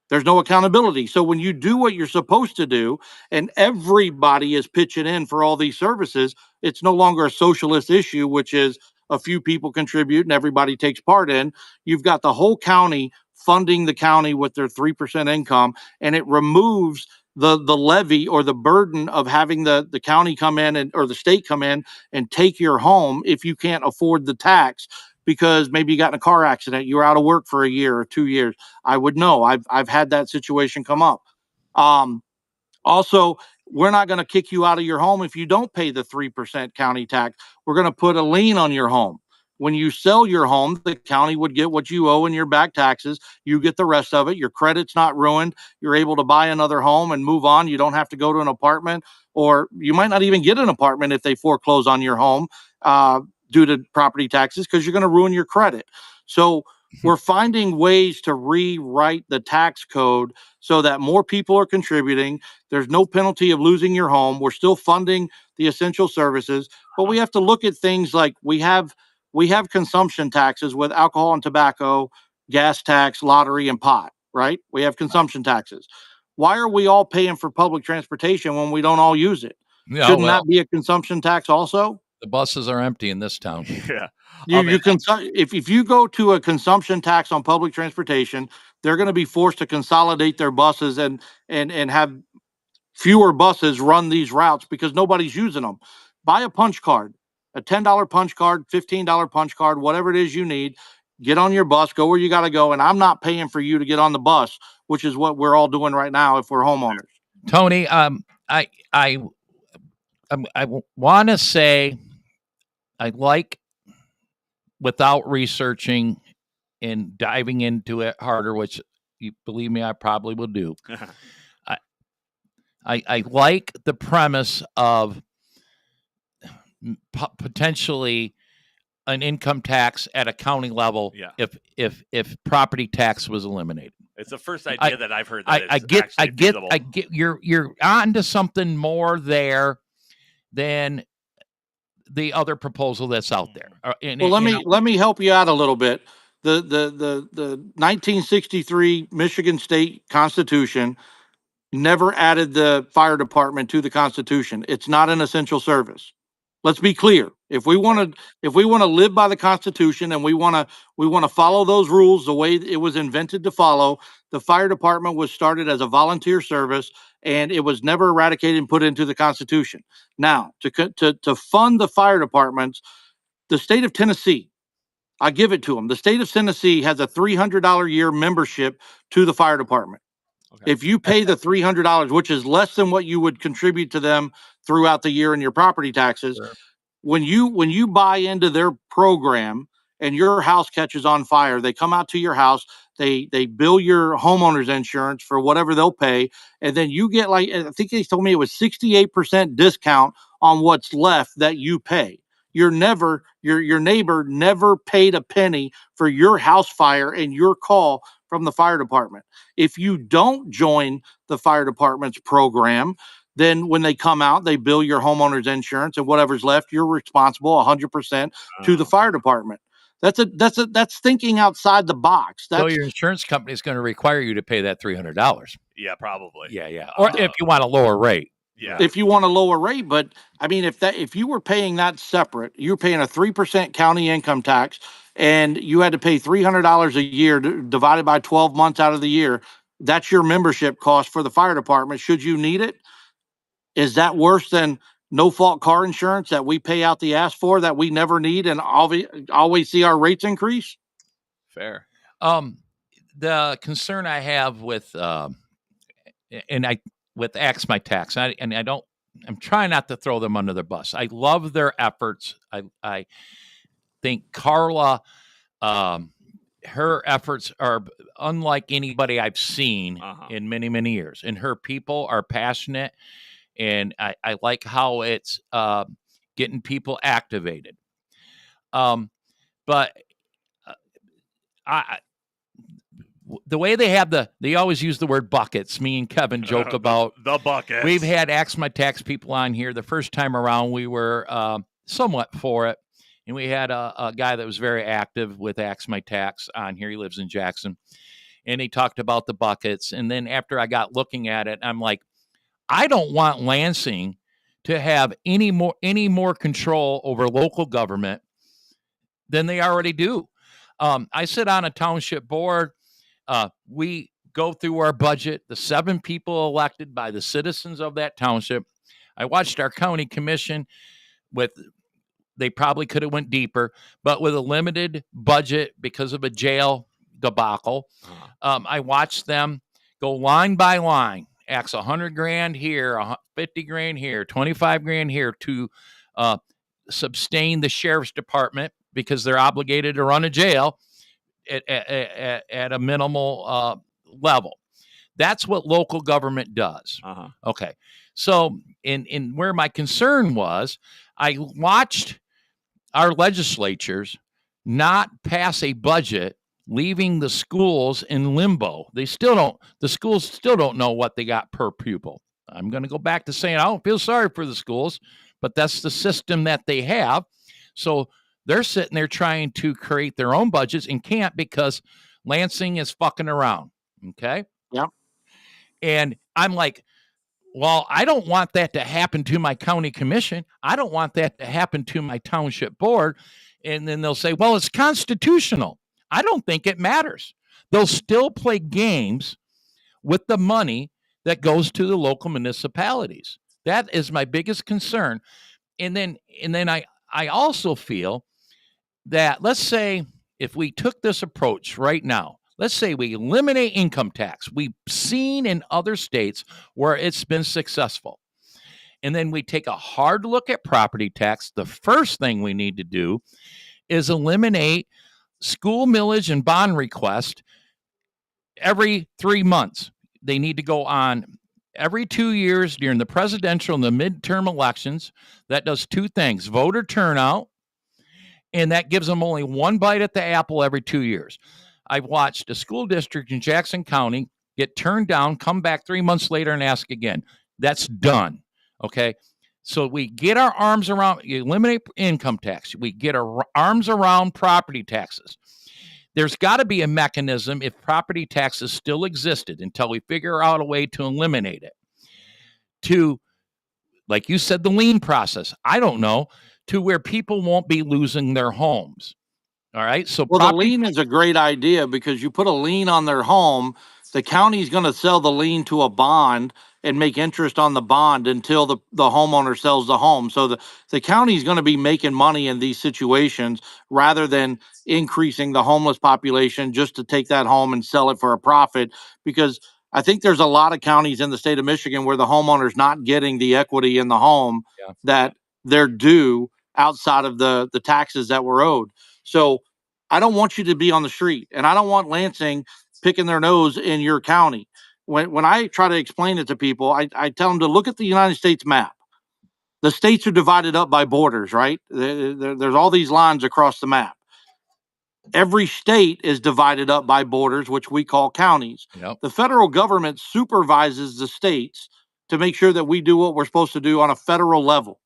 There's no accountability. So when you do what you're supposed to do and everybody is pitching in for all these services, it's no longer a socialist issue, which is a few people contribute and everybody takes part in. You've got the whole county funding the county with their 3% income, and it removes the levy or the burden of having the county come in or the state come in and take your home if you can't afford the tax, because maybe you got in a car accident, you were out of work for a year or 2 years. I would know. I've had that situation come up. Also, we're not going to kick you out of your home if you don't pay the 3% county tax. We're going to put a lien on your home. When you sell your home, the county would get what you owe in your back taxes. You get the rest of it. Your credit's not ruined. You're able to buy another home and move on. You don't have to go to an apartment, or you might not even get an apartment if they foreclose on your home due to property taxes, because you're going to ruin your credit. So we're finding ways to rewrite the tax code so that more people are contributing. There's no penalty of losing your home. We're still funding the essential services, but we have to look at things like we have consumption taxes with alcohol and tobacco, gas tax, lottery, and pot, right? We have consumption taxes. Why are we all paying for public transportation when we don't all use it? Yeah, Shouldn't that be a consumption tax also? The buses are empty in this town. Yeah. If you go to a consumption tax on public transportation, they're going to be forced to consolidate their buses and have fewer buses run these routes because nobody's using them. Buy a punch card, a $10 punch card, $15 punch card, whatever it is you need. Get on your bus, go where you got to go, and I'm not paying for you to get on the bus, which is what we're all doing right now if we're homeowners. Tony, I want to say I like, without researching and diving into it harder, which you believe me, I probably will do. I like the premise of potentially an income tax at a county level. Yeah. If property tax was eliminated. It's the first idea that I've heard. That I get you're onto something more there than the other proposal that's out there. Well, let me help you out a little bit. The 1963 Michigan State Constitution never added the fire department to the Constitution. It's not an essential service. Let's be clear. If we want to live by the Constitution and we want to follow those rules the way it was invented to follow, the fire department was started as a volunteer service and it was never eradicated and put into the Constitution. Now, to fund the fire departments, the state of Tennessee, I give it to them. The state of Tennessee has a $300 a year membership to the fire department. Okay. If you pay the $300, which is less than what you would contribute to them throughout the year in your property taxes, sure. When you buy into their program and your house catches on fire, they come out to your house, they bill your homeowner's insurance for whatever they'll pay, and then you get, like, I think they told me it was 68% discount on what's left that you pay. Your neighbor never paid a penny for your house fire and your call from the fire department. If you don't join the fire department's program, then when they come out, they bill your homeowner's insurance, and whatever's left, you're responsible 100% to the fire department. That's thinking outside the box. So your insurance company is going to require you to pay that $300. Yeah, probably. Yeah. Or if you want a lower rate. Yeah. If you want a lower rate, but I mean, if you were paying that separate, you're paying a 3% county income tax, and you had to pay $300 a year divided by 12 months out of the year. That's your membership cost for the fire department. Should you need it? Is that worse than no-fault car insurance that we pay out the ass for that we never need and always see our rates increase? Fair. The concern I have with Axe My Tax, I'm trying not to throw them under the bus. I love their efforts. I think Carla, her efforts are unlike anybody I've seen in many, many years. And her people are passionate and I like how it's getting people activated. But the way they always use the word buckets. Me and Kevin joke about the buckets. We've had Axe My Tax people on here. The first time around, we were somewhat for it. And we had a guy that was very active with Axe My Tax on here. He lives in Jackson. And he talked about the buckets. And then after I got looking at it, I'm like, I don't want Lansing to have any more control over local government than they already do. I sit on a township board. We go through our budget, the 7 people elected by the citizens of that township. I watched our county commission they probably could have went deeper, but with a limited budget because of a jail debacle. I watched them go line by line, axe $100,000 here, $50,000 here, $25,000 here to sustain the sheriff's department because they're obligated to run a jail at a minimal level. That's what local government does. Okay. So in where my concern was, I watched our legislatures not pass a budget, leaving the schools in limbo. The schools still don't know what they got per pupil. I'm going to go back to saying I don't feel sorry for the schools, but that's the system that they have. So they're sitting there trying to create their own budgets and can't because Lansing is fucking around. Okay. Yeah. And I'm like, well, I don't want that to happen to my county commission. I don't want that to happen to my township board. And then they'll say, well, it's constitutional. I don't think it matters. They'll still play games with the money that goes to the local municipalities. That is my biggest concern. And then I also feel that, let's say, if we took this approach right now, let's say we eliminate income tax. We've seen in other states where it's been successful. And then we take a hard look at property tax. The first thing we need to do is eliminate school millage and bond request every 3 months. They need to go on every 2 years during the presidential and the midterm elections. That does 2 things: voter turnout, and that gives them only one bite at the apple every 2 years. I've watched a school district in Jackson County get turned down, come back 3 months later and ask again. That's done. Okay. So we get our arms around, eliminate income tax. We get our arms around property taxes. There's got to be a mechanism if property taxes still existed until we figure out a way to eliminate it. To, like you said, the lien process. I don't know, to where people won't be losing their homes. All right. So the lien is a great idea because you put a lien on their home, the county's going to sell the lien to a bond and make interest on the bond until the homeowner sells the home. So the county's going to be making money in these situations rather than increasing the homeless population just to take that home and sell it for a profit. Because I think there's a lot of counties in the state of Michigan where the homeowner's not getting the equity in the home that they're due outside of the taxes that were owed. So I don't want you to be on the street, and I don't want Lansing picking their nose in your county. When I try to explain it to people, I tell them to look at the United States map. The states are divided up by borders, right? There's all these lines across the map. Every state is divided up by borders, which we call counties. Yep. The federal government supervises the states to make sure that we do what we're supposed to do on a federal level.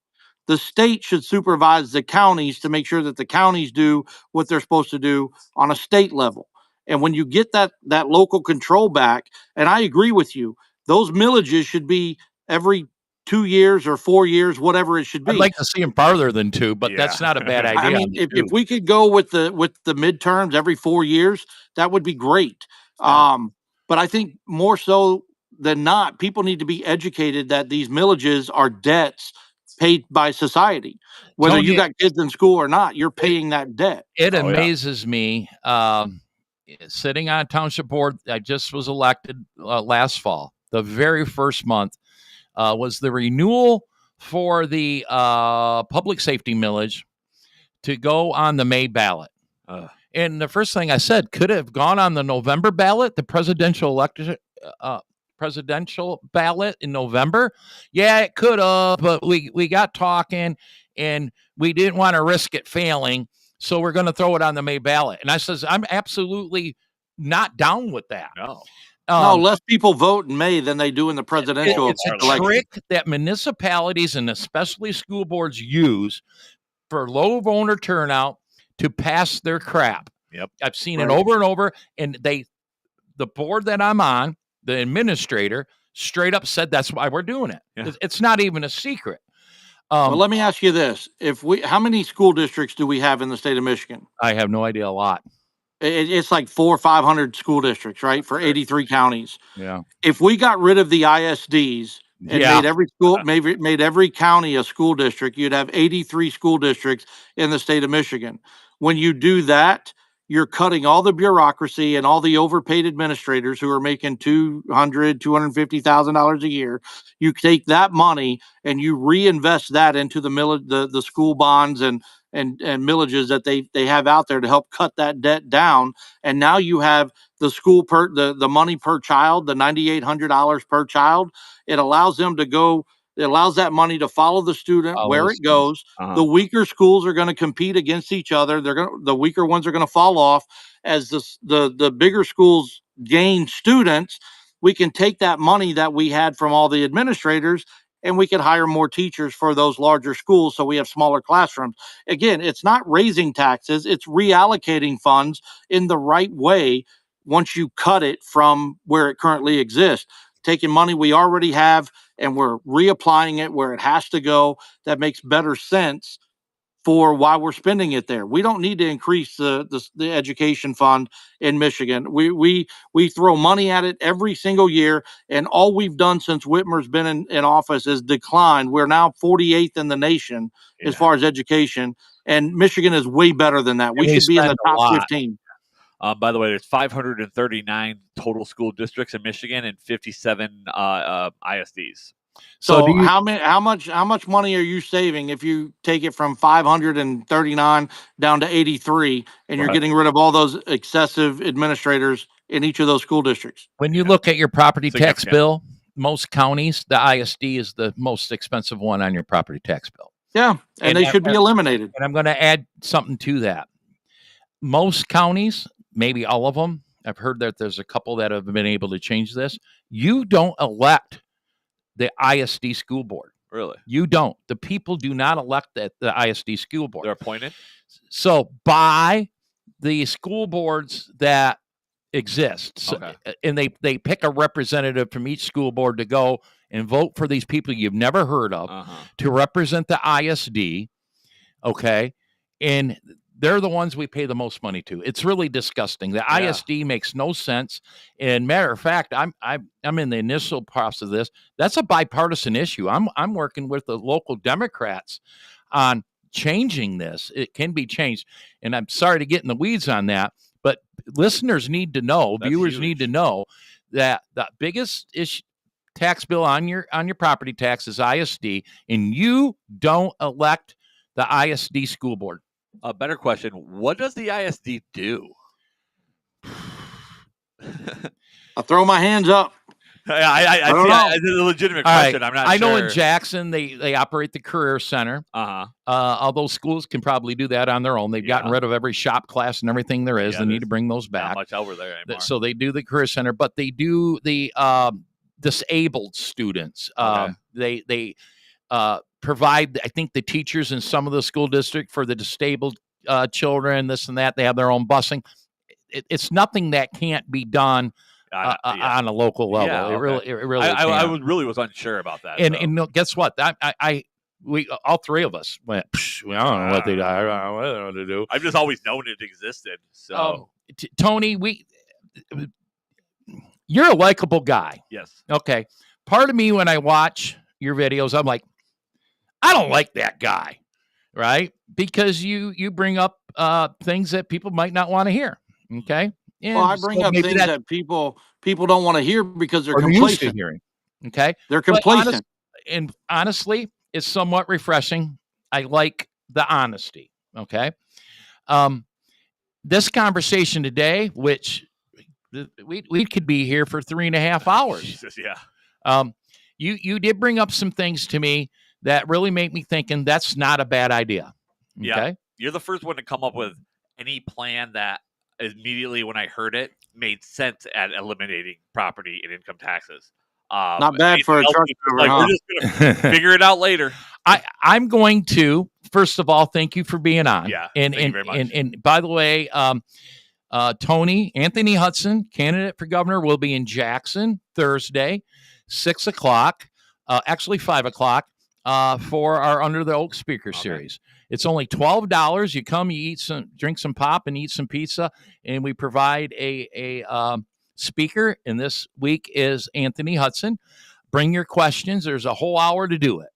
The state should supervise the counties to make sure that the counties do what they're supposed to do on a state level. And when you get that local control back, and I agree with you, those millages should be every 2 years or 4 years, whatever it should be. I'd like to see them farther than 2, but that's not a bad idea. I mean, if we could go with the midterms every 4 years, that would be great. But I think more so than not, people need to be educated that these millages are debts paid by society. Whether Tony, you got kids in school or not, you're paying that debt. It amazes me. Sitting on a township board, I just was elected last fall. The very first month was the renewal for the public safety millage to go on the May ballot. And the first thing I said, could have gone on the November ballot, the presidential election presidential ballot in November? Yeah, it could have, but we got talking and we didn't want to risk it failing. So we're going to throw it on the May ballot. And I says, I'm absolutely not down with that. No. No, less people vote in May than they do in the presidential It's a election. trick that municipalities and especially school boards use for low voter turnout to pass their crap. Yep. I've seen it over and over. And the board that I'm on, the administrator, straight up said that's why we're doing it. Yeah. It's not even a secret. Well, let me ask you this: how many school districts do we have in the state of Michigan? I have no idea. A lot. It's like 400 or 500 school districts, right? For 83 counties. Yeah. If we got rid of the ISDs and made every school, made every county a school district, you'd have 83 school districts in the state of Michigan. When you do that, you're cutting all the bureaucracy and all the overpaid administrators who are making $250,000 a year. You take that money and you reinvest that into the school bonds and millages that they have out there to help cut that debt down. And now you have the school the money per child, the $9,800 per child. It allows them to go. It allows that money to follow the student where it goes. Uh-huh. The weaker schools are going to compete against each other. The weaker ones are going to fall off as the bigger schools gain students. We can take that money that we had from all the administrators and we can hire more teachers for those larger schools so we have smaller classrooms. Again, it's not raising taxes, it's reallocating funds in the right way once you cut it from where it currently exists. Taking money we already have and we're reapplying it where it has to go. That makes better sense for why we're spending it there. We don't need to increase the education fund in Michigan. We throw money at it every single year, and all we've done since Whitmer's been in office is decline. We're now 48th in the nation as far as education, and Michigan is way better than that. We should be in the top 15. By the way, there's 539 total school districts in Michigan and 57 ISDs. So how much money are you saving if you take it from 539 down to 83 and you're getting rid of all those excessive administrators in each of those school districts? When you look at your property tax bill, most counties, the ISD is the most expensive one on your property tax bill. Yeah, and they should be eliminated. And I'm going to add something to that. Most counties, maybe all of them, I've heard that there's a couple that have been able to change this. You don't elect the ISD school board. Really? You don't. The people do not elect the ISD school board. They're appointed? So by the school boards that exist, so, and they pick a representative from each school board to go and vote for these people you've never heard of to represent the ISD, okay? And they're the ones we pay the most money to. It's really disgusting. The ISD makes no sense. And matter of fact, I'm in the initial process of this. That's a bipartisan issue. I'm working with the local Democrats on changing this. It can be changed. And I'm sorry to get in the weeds on that, but listeners need to know, viewers need to know that the biggest issue tax bill on your property tax is ISD, and you don't elect the ISD school board. A better question: what does the ISD do? I throw my hands up. I don't know. It's a legitimate question. I'm not sure. I know in Jackson they operate the Career Center. Although schools can probably do that on their own. They've gotten rid of every shop class and everything there is. They need to bring those back. Not much over there anymore. So they do the Career Center, but they do the disabled students. They provide, I think, the teachers in some of the school district for the disabled children, this and that. They have their own busing. It's nothing that can't be done on a local level. Yeah, It really I really was unsure about that. And guess what? We all three of us went, I don't know what they I don't know what to do. I've just always known it existed. So Tony, you're a likable guy. Yes. Okay. Part of me, when I watch your videos, I'm like, I don't like that guy, right? Because you bring up things that people might not want to hear. Okay. And well, I bring up things that people don't want to hear because they're complacent. Hearing. Okay. They're complacent. Honestly, it's somewhat refreshing. I like the honesty. Okay. This conversation today, which we could be here for 3.5 hours. Jesus, yeah. You did bring up some things to me that really make me thinking that's not a bad idea. Okay? Yeah. You're the first one to come up with any plan that immediately when I heard it made sense at eliminating property and income taxes. Not bad for a truck driver. Like, we're just gonna figure it out later. I'm going to, first of all, thank you for being on. Yeah. And thank you very much. and by the way, Anthony Hudson, candidate for governor, will be in Jackson Thursday, 6 o'clock, actually 5 o'clock, for our Under the Oak Speaker Series. It's only $12. You come, you drink some pop and eat some pizza, and we provide a speaker. And this week is Anthony Hudson. Bring your questions. There's a whole hour to do it.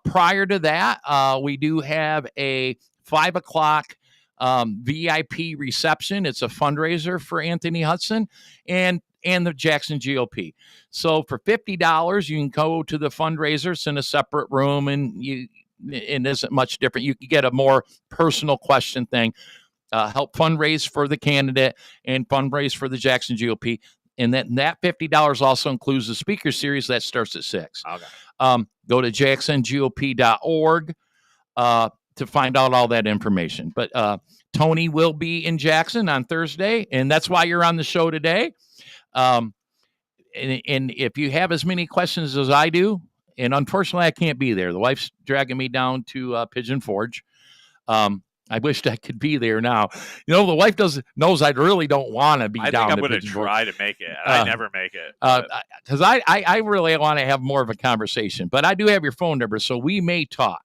Prior to that, we do have a 5 o'clock VIP reception. It's a fundraiser for Anthony Hudson and the Jackson GOP. So for $50, you can go to the fundraiser. It's in a separate room, and it isn't much different. You can get a more personal question thing, help fundraise for the candidate and fundraise for the Jackson GOP. And that $50 also includes the speaker series that starts at 6. Okay. Go to jacksongop.org to find out all that information. But Tony will be in Jackson on Thursday, and that's why you're on the show today. And if you have as many questions as I do, and unfortunately I can't be there. The wife's dragging me down to Pigeon Forge. I wished I could be there now. The wife knows I really don't want to be down. I think I'm going to try to make it. I never make it. Because I really want to have more of a conversation. But I do have your phone number, so we may talk.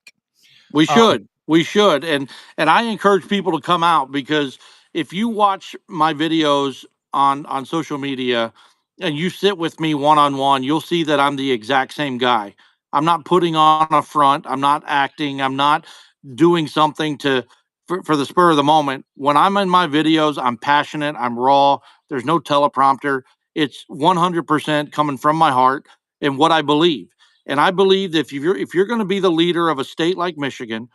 We should. We should. And I encourage people to come out, because if you watch my videos on social media and you sit with me one-on-one, you'll see that I'm the exact same guy. I'm not putting on a front. I'm not acting. I'm not doing something for the spur of the moment. When I'm in my videos, I'm passionate. I'm raw. There's no teleprompter. It's 100% coming from my heart and what I believe. And I believe that if you're going to be the leader of a state like Michigan,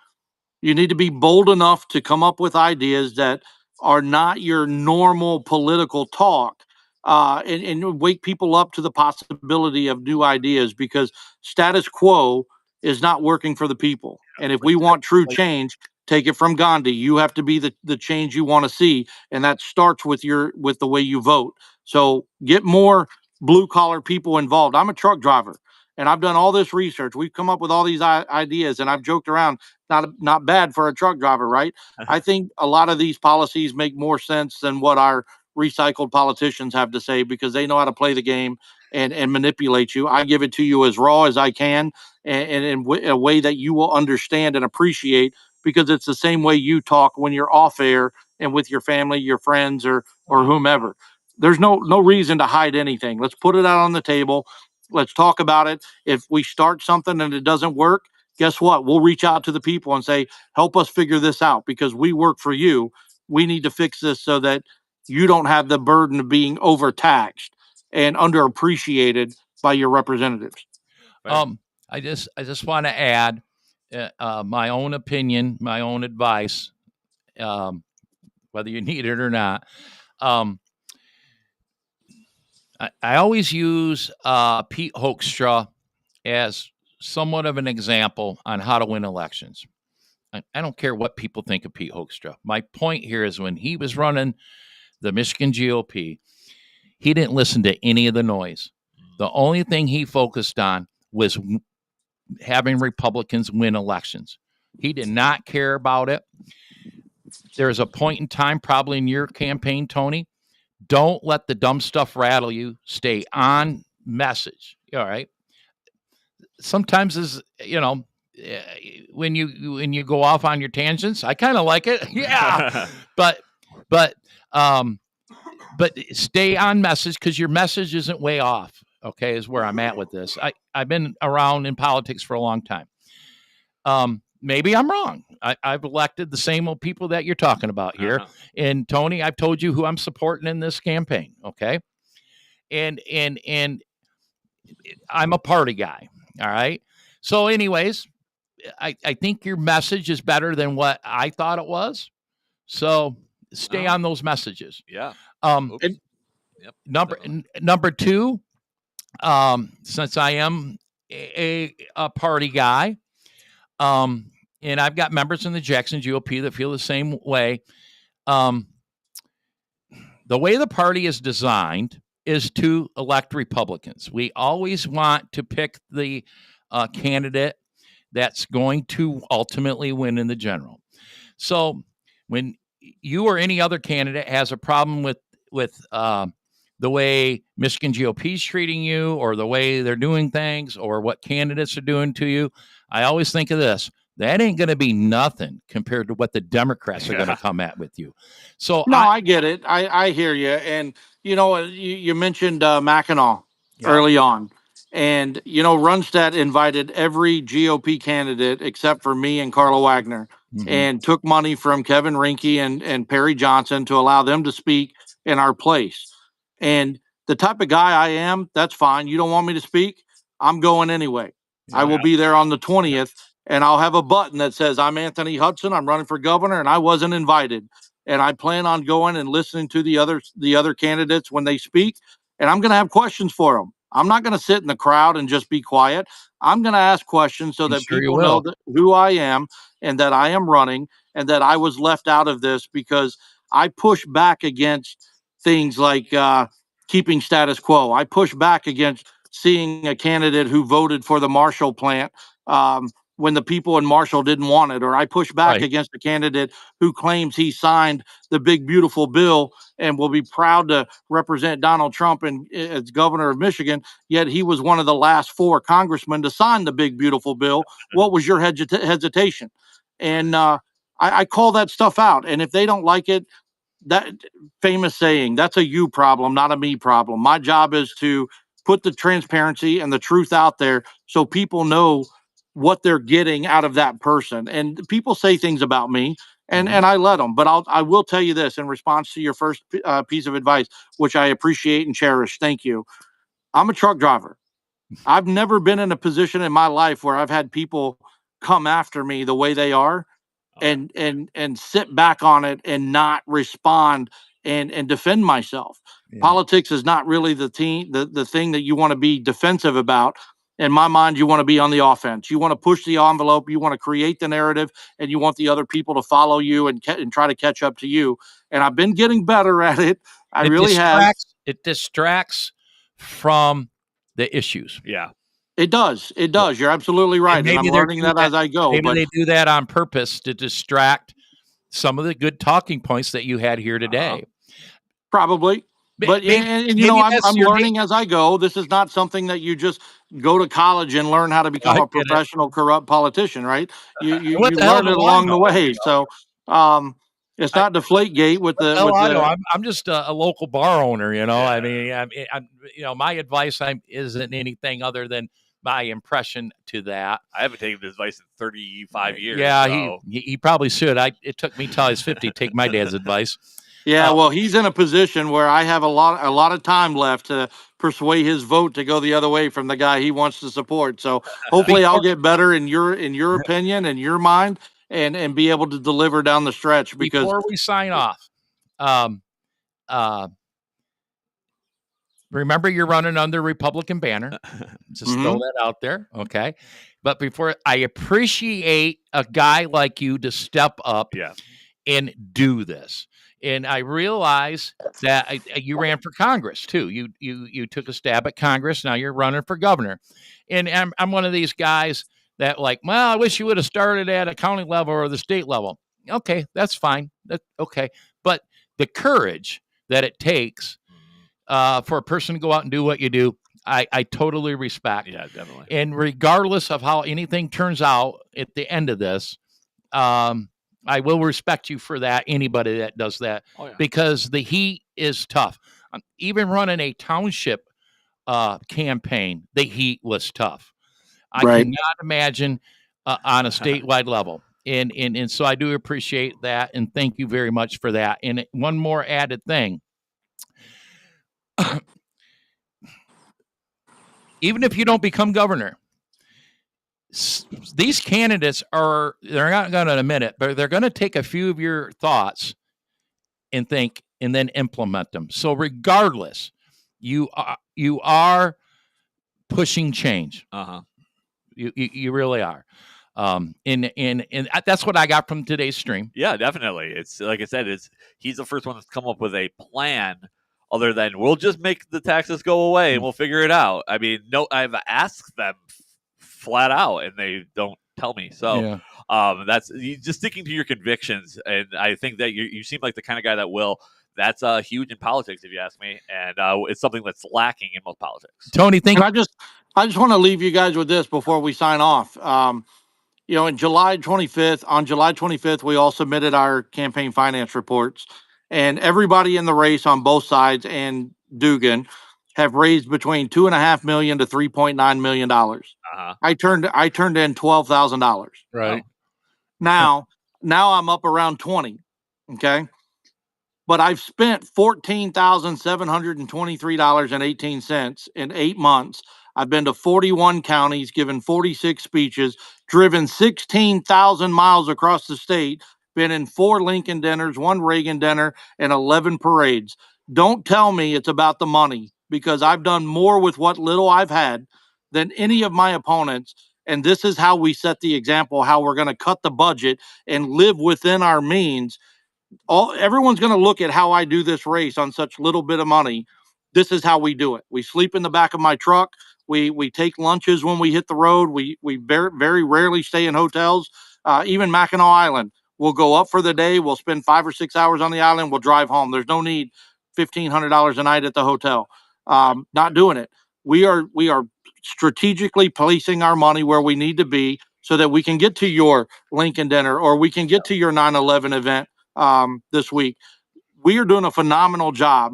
you need to be bold enough to come up with ideas that are not your normal political talk, and wake people up to the possibility of new ideas, because status quo is not working for the people. And if we want true change, take it from Gandhi. You have to be the change you want to see. And that starts with the way you vote. So get more blue collar people involved. I'm a truck driver, and I've done all this research. We've come up with all these ideas, and I've joked around, not bad for a truck driver, right? I think a lot of these policies make more sense than what our recycled politicians have to say, because they know how to play the game and manipulate you. I give it to you as raw as I can, and in a way that you will understand and appreciate, because it's the same way you talk when you're off air and with your family, your friends, or whomever. There's no reason to hide anything. Let's put it out on the table. Let's talk about it. If we start something and it doesn't work, guess what? We'll reach out to the people and say, help us figure this out, because we work for you. We need to fix this so that you don't have the burden of being overtaxed and underappreciated by your representatives. I just want to add my own opinion, my own advice, whether you need it or not. I always use Pete Hoekstra as somewhat of an example on how to win elections. I don't care what people think of Pete Hoekstra. My point here is, when he was running the Michigan GOP, he didn't listen to any of the noise. The only thing he focused on was having Republicans win elections. He did not care about it. There's a point in time, probably in your campaign, Tony, don't let the dumb stuff rattle you. Stay on message. All right. Sometimes when you go off on your tangents, I kind of like it. Yeah. but stay on message, because your message isn't way off. Okay. Is where I'm at with this. I've been around in politics for a long time. Maybe I'm wrong. I've elected the same old people that you're talking about here. And Tony, I've told you who I'm supporting in this campaign. Okay. And I'm a party guy. All right. So anyways, I think your message is better than what I thought it was. So stay on those messages. Yeah. Number two, since I am a party guy, and I've got members in the Jackson GOP that feel the same way. The way the party is designed is to elect Republicans. We always want to pick the candidate that's going to ultimately win in the general. So when you or any other candidate has a problem with the way Michigan GOP is treating you, or the way they're doing things, or what candidates are doing to you, I always think of this. That ain't going to be nothing compared to what the Democrats are going to come at with you. So no, I get it. I hear you. And, you mentioned Mackinac early on. And, Runstad invited every GOP candidate except for me and Carla Wagner, and took money from Kevin Rinke and Perry Johnson to allow them to speak in our place. And the type of guy I am, that's fine. You don't want me to speak? I'm going anyway. I will be there on the 20th, and I'll have a button that says, I'm Anthony Hudson. I'm running for governor, and I wasn't invited. And I plan on going and listening to the other candidates when they speak. And I'm going to have questions for them. I'm not going to sit in the crowd and just be quiet. I'm going to ask questions so that people know who I am, and that I am running, and that I was left out of this because I push back against things like keeping status quo. I push back against seeing a candidate who voted for the Marshall plant when the people in Marshall didn't want it, or I push back against a candidate who claims he signed the big beautiful bill and will be proud to represent Donald Trump as governor of Michigan, yet he was one of the last 4 congressmen to sign the big beautiful bill. What was your hesitation? And I call that stuff out. And if they don't like it, that famous saying, that's a you problem, not a me problem. My job is to put the transparency and the truth out there so people know what they're getting out of that person. And people say things about me, and I let them. But I will tell you this in response to your first piece of advice, which I appreciate and cherish. Thank you. I'm a truck driver. I've never been in a position in my life where I've had people come after me the way they are and sit back on it and not respond and defend myself. Politics is not really the thing that you want to be defensive about. In my mind, you want to be on the offense. You want to push the envelope. You want to create the narrative, and you want the other people to follow you and try to catch up to you. And I've been getting better at it. I really have. It distracts from the issues. Yeah. It does. It does. You're absolutely right. And I'm learning that as I go. Maybe they do that on purpose to distract some of the good talking points that you had here today. Probably. But I'm learning as I go. This is not something that you just go to college and learn how to become a professional corrupt politician, right? You learn it along the way. So it's not Deflategate with the. I'm just a local bar owner. I mean, my advice isn't anything other than my impression to that. I haven't taken this advice in 35 years. Yeah, so. he probably should. It took me till I was 50 to take my dad's advice. Yeah, well, he's in a position where I have a lot of time left to persuade his vote to go the other way from the guy he wants to support. So hopefully I'll get better in your opinion and your mind and be able to deliver down the stretch. Because before we sign off, remember you're running under Republican banner. Just throw that out there, okay? But before, I appreciate a guy like you to step up and do this. And I realize that you ran for Congress too. You took a stab at Congress. Now you're running for governor. And I'm one of these guys that I wish you would have started at a county level or the state level. Okay, that's fine. That's okay. But the courage that it takes for a person to go out and do what you do, I totally respect. Yeah, definitely. And regardless of how anything turns out at the end of this, I will respect you for that, anybody that does that, because the heat is tough. Even running a township campaign, the heat was tough. I cannot imagine on a statewide level. And so I do appreciate that, and thank you very much for that. And one more added thing. Even if you don't become governor, these candidates they're not going to admit it, but they're going to take a few of your thoughts and think, and then implement them. So regardless, you are pushing change. You really are. And that's what I got from today's stream. Yeah, definitely. It's like I said, he's the first one that's come up with a plan other than we'll just make the taxes go away and we'll figure it out. I mean, no, I've asked them flat out and they don't tell me. So that's you just sticking to your convictions. And I think that you seem like the kind of guy that will. That's huge in politics, if you ask me, and it's something that's lacking in most politics. Tony, thank you. I just want to leave you guys with this before we sign off. On July 25th, we all submitted our campaign finance reports, and everybody in the race on both sides and Dugan have raised between $2.5 million to $3.9 million. I turned in $12,000. Right. Now I'm up around 20. Okay. But I've spent $14,723.18 in 8 months. I've been to 41 counties, given 46 speeches, driven 16,000 miles across the state, been in 4 Lincoln dinners, 1 Reagan dinner, and 11 parades. Don't tell me it's about the money, because I've done more with what little I've had than any of my opponents. And this is how we set the example, how we're going to cut the budget and live within our means. Everyone's going to look at how I do this race on such little bit of money. This is how we do it. We sleep in the back of my truck. We take lunches when we hit the road. We very, very rarely stay in hotels. Even Mackinac Island, we'll go up for the day. We'll spend 5 or 6 hours on the island. We'll drive home. There's no need $1,500 a night at the hotel. Not doing it. We are strategically placing our money where we need to be so that we can get to your Lincoln dinner or we can get to your 9/11 event this week. We are doing a phenomenal job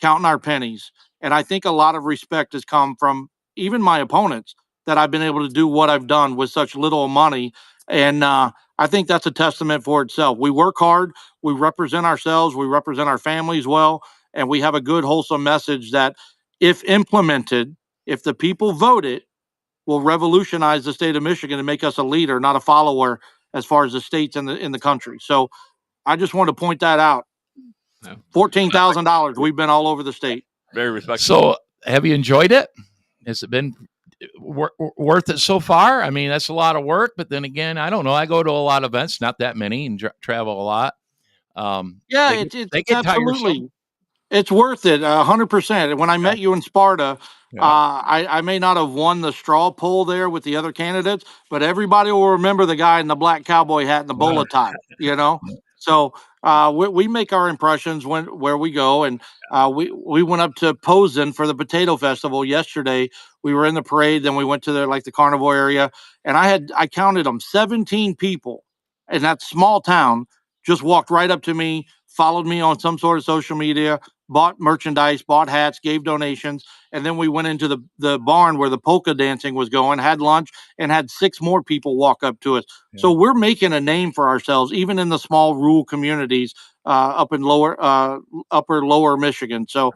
counting our pennies. And I think a lot of respect has come from even my opponents that I've been able to do what I've done with such little money. And I think that's a testament for itself. We work hard. We represent ourselves. We represent our families well. And we have a good, wholesome message that if implemented, if the people vote it, will revolutionize the state of Michigan and make us a leader, not a follower, as far as the states in the country. So I just want to point that out. $14,000. We've been all over the state. Very respectful. So have you enjoyed it? Has it been worth it so far? I mean, that's a lot of work, but then again, I don't know. I go to a lot of events, not that many, and travel a lot. It's absolutely. It's worth it, 100%. When I met you in Sparta, I may not have won the straw poll there with the other candidates, but everybody will remember the guy in the black cowboy hat and the bowler tie, So we make our impressions where we go. And we went up to Posen for the Potato Festival yesterday. We were in the parade, then we went to the carnival area, and I counted them, 17 people in that small town just walked right up to me, followed me on some sort of social media, bought merchandise, bought hats, gave donations. And then we went into the barn where the polka dancing was going, had lunch, and had 6 more people walk up to us. Yeah. So we're making a name for ourselves, even in the small rural communities up in upper lower Michigan. So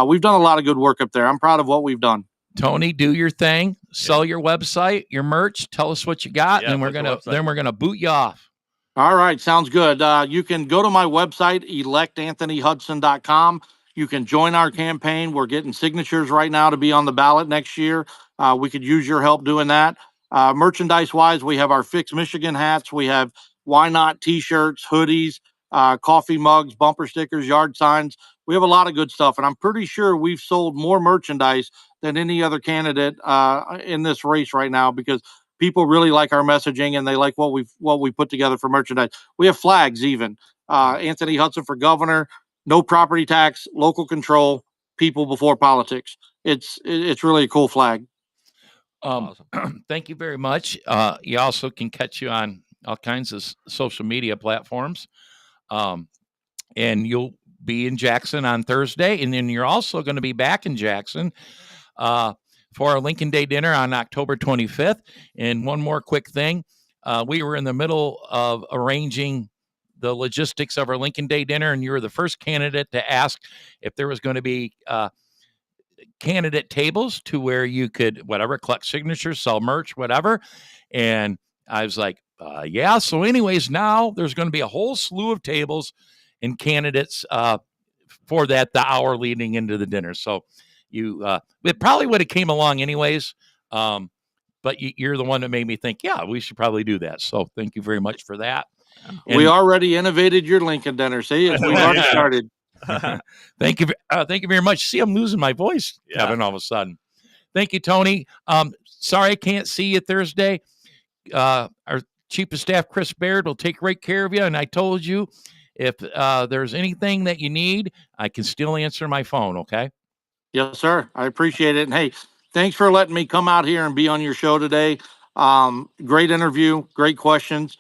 we've done a lot of good work up there. I'm proud of what we've done. Tony, do your thing, sell your website, your merch, tell us what you got, and we're gonna boot you off. All right. Sounds good. You can go to my website, electanthonyhudson.com. You can join our campaign. We're getting signatures right now to be on the ballot next year. We could use your help doing that. Merchandise wise, we have our Fix Michigan hats. We have Why Not t-shirts, hoodies, coffee mugs, bumper stickers, yard signs. We have a lot of good stuff. And I'm pretty sure we've sold more merchandise than any other candidate in this race right now, because people really like our messaging and they like what we put together for merchandise. We have flags even. Anthony Hudson for governor, no property tax, local control, people before politics. It's really a cool flag. Awesome. Thank you very much. You also can catch you on all kinds of social media platforms. And you'll be in Jackson on Thursday. And then you're also going to be back in Jackson for our Lincoln Day dinner on October 25th. And one more quick thing. We were in the middle of arranging the logistics of our Lincoln Day dinner, and you were the first candidate to ask if there was going to be candidate tables to where you could, collect signatures, sell merch, whatever. And I was like, yeah. So anyways, now there's going to be a whole slew of tables and candidates for the hour leading into the dinner. So it probably would have came along anyways. But you're the one that made me think, yeah, we should probably do that. So thank you very much for that. We already innovated your Lincoln dinner. See, we've already started. Thank you very much. See, I'm losing my voice, Kevin, all of a sudden. Thank you, Tony. Sorry I can't see you Thursday. Our Chief of Staff, Chris Baird, will take great care of you. And I told you, if there's anything that you need, I can still answer my phone, okay? Yes, sir. I appreciate it. And hey, thanks for letting me come out here and be on your show today. Great interview, great questions.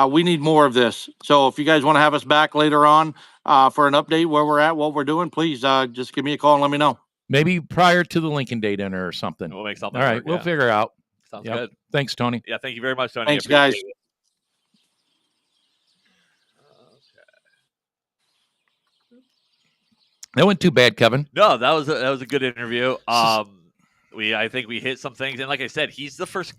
We need more of this. So if you guys want to have us back later on for an update where we're at, what we're doing, please just give me a call and let me know. Maybe prior to the Lincoln Day dinner or something. We'll make something. All right, we'll figure out. Sounds good. Thanks, Tony. Yeah, thank you very much, Tony. Thanks, guys. That wasn't too bad, Kevin. No, that was a good interview. I think we hit some things, and like I said, he's the first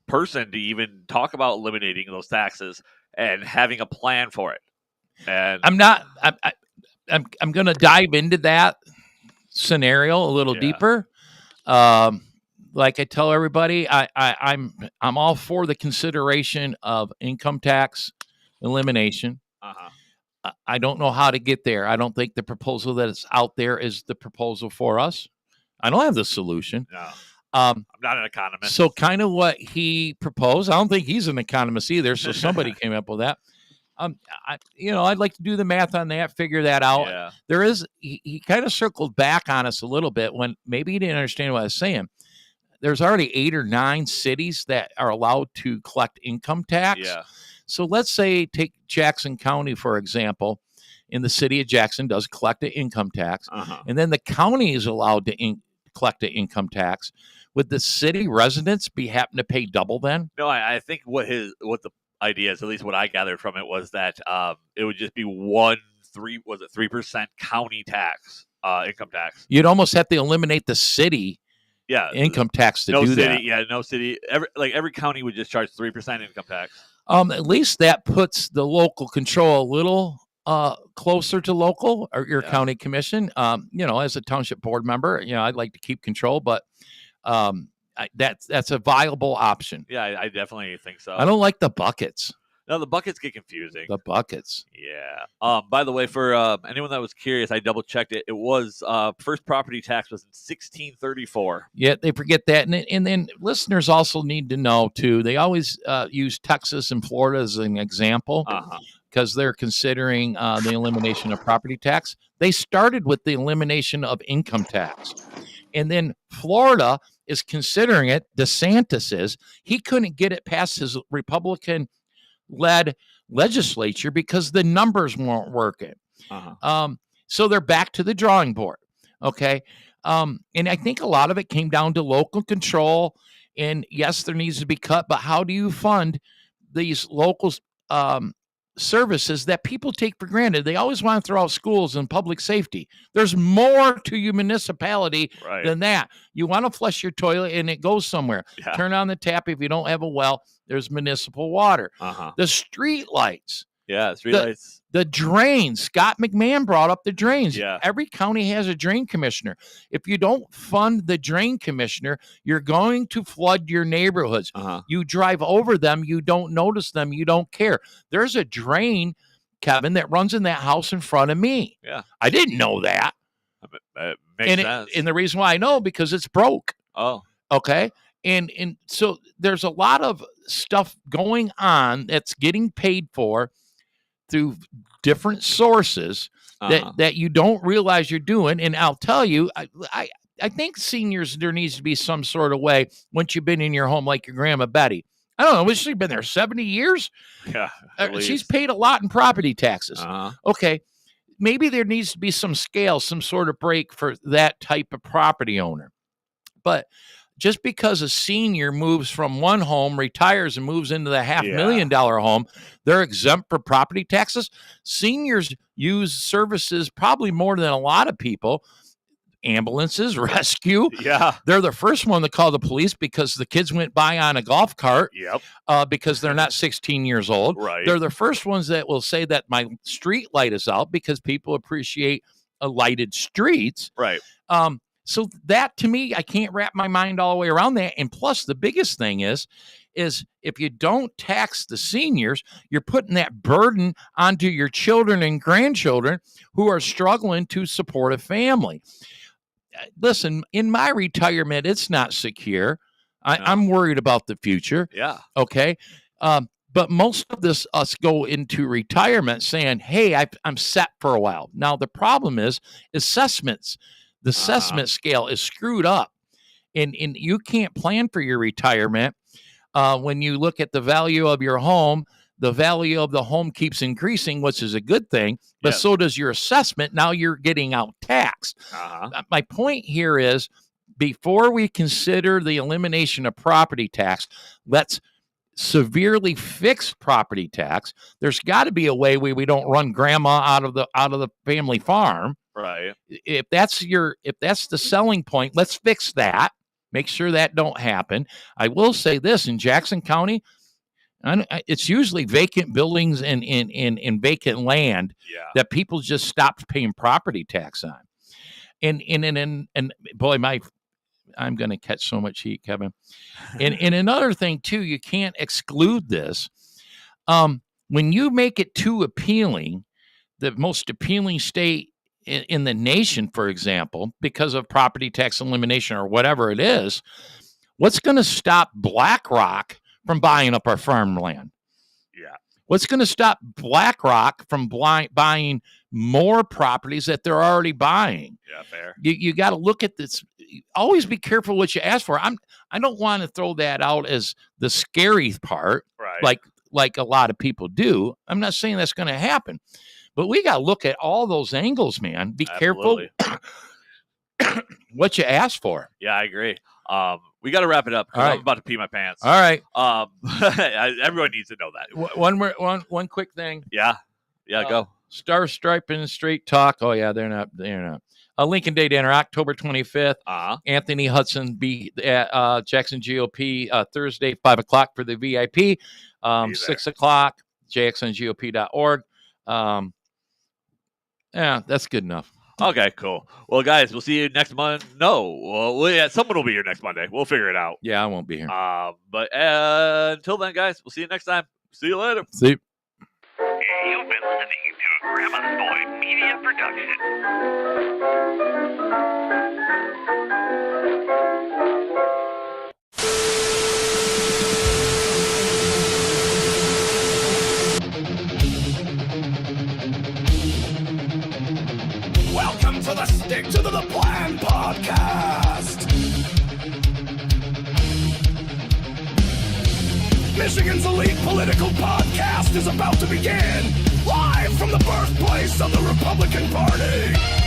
person to even talk about eliminating those taxes and having a plan for it. And I'm going to dive into that scenario a little deeper. Like I tell everybody, I'm all for the consideration of income tax elimination. I don't know how to get there. I don't think the proposal that is out there is the proposal for us. I don't have the solution. No, I'm not an economist. So kind of what he proposed, I don't think he's an economist either. So somebody came up with that. I'd like to do the math on that, figure that out. Yeah. There is, he kind of circled back on us a little bit when maybe he didn't understand what I was saying. There's already 8 or 9 cities that are allowed to collect income tax. Yeah. So let's say take Jackson County, for example. In the city of Jackson does collect an income tax. And then the county is allowed to collect an income tax. Would the city residents be happen to pay double then? No, I think what the idea is, at least what I gathered from it, was that it would just be 3% county tax, income tax. You'd almost have to eliminate the city income tax to do that. Yeah, no city. Every county would just charge 3% income tax. At least that puts the local control a little closer to local or your county commission. As a township board member, I'd like to keep control, but that's a viable option. Yeah, I definitely think so. I don't like the buckets. No, the buckets get confusing. The buckets. Yeah. By the way, for anyone that was curious, I double checked it. It was first property tax was in 1634. Yeah, they forget that, and then listeners also need to know too. They always use Texas and Florida as an example because they're considering the elimination of property tax. They started with the elimination of income tax, and then Florida is considering it. DeSantis is. He couldn't get it past his Republican-led legislature because the numbers weren't working. So they're back to the drawing board. Okay. And I think a lot of it came down to local control. And yes, there needs to be cut, but how do you fund these local services that people take for granted? They always want to throw out schools and public safety. There's more to your municipality than that. You want to flush your toilet and it goes somewhere. Yeah. Turn on the tap. If you don't have a well, there's municipal water. The street lights. Yeah, street lights. The drains. Scott McMahon brought up the drains. Yeah. Every county has a drain commissioner. If you don't fund the drain commissioner, you're going to flood your neighborhoods. You drive over them. You don't notice them. You don't care. There's a drain, Kevin, that runs in that house in front of me. Yeah. I didn't know that. It makes sense. And the reason why I know, because it's broke. Oh. Okay. And so there's a lot of stuff going on that's getting paid for through different sources that you don't realize you're doing. And I'll tell you, I think seniors, there needs to be some sort of way once you've been in your home, like your grandma Betty. I don't know, she's been there 70 years. Yeah. She's paid a lot in property taxes. Okay. Maybe there needs to be some scale, some sort of break for that type of property owner. But just because a senior moves from one home, retires, and moves into the $500,000 home, they're exempt for property taxes. Seniors use services probably more than a lot of people. Ambulances, rescue. Yeah. They're the first one to call the police because the kids went by on a golf cart. Yep. Because they're not 16 years old. Right. They're the first ones that will say that my street light is out because people appreciate lighted streets. Right. So that, to me, I can't wrap my mind all the way around that. And plus, the biggest thing is if you don't tax the seniors, you're putting that burden onto your children and grandchildren who are struggling to support a family. Listen, in my retirement, it's not secure. I'm worried about the future. Yeah. Okay. But most of us go into retirement saying, hey, I'm set for a while. Now, the problem is assessments. The assessment scale is screwed up. And you can't plan for your retirement. When you look at the value of your home, the value of the home keeps increasing, which is a good thing, but so does your assessment. Now you're getting out taxed. My point here is, before we consider the elimination of property tax, let's severely fix property tax. There's got to be a way where we don't run grandma out of the family farm. Right. If that's the selling point, let's fix that. Make sure that don't happen. I will say this, in Jackson County, it's usually vacant buildings and vacant land that people just stopped paying property tax on. And boy, I'm going to catch so much heat, Kevin. And another thing too, you can't exclude this. When you make it too appealing, the most appealing state in the nation, for example, because of property tax elimination or whatever it is, what's going to stop BlackRock from buying up our farmland? Yeah. What's going to stop BlackRock from buying more properties that they're already buying? Yeah, fair. You got to look at this. Always be careful what you ask for. I don't want to throw that out as the scary part, right? Like a lot of people do. I'm not saying that's going to happen. But we got to look at all those angles, man. Be careful what you ask for. Yeah, I agree. We got to wrap it up because I'm about to pee my pants. All right. Everyone needs to know that. One quick thing. Yeah. Go. Star Stripe and Straight Talk. Oh yeah, they're not. A Lincoln Day dinner, October 25th. Anthony Hudson be at Jackson GOP Thursday, 5:00 for the VIP. 6:00, jacksongop.org. Yeah, that's good enough. Okay, cool. Well, guys, we'll see you next month. No, well, someone will be here next Monday. We'll figure it out. Yeah, I won't be here. But until then, guys, we'll see you next time. See you later. See you. You've been listening to a Grandma's Boy Media Production. Welcome to the Stick to the Plan podcast. Michigan's elite political podcast is about to begin, live from the birthplace of the Republican Party.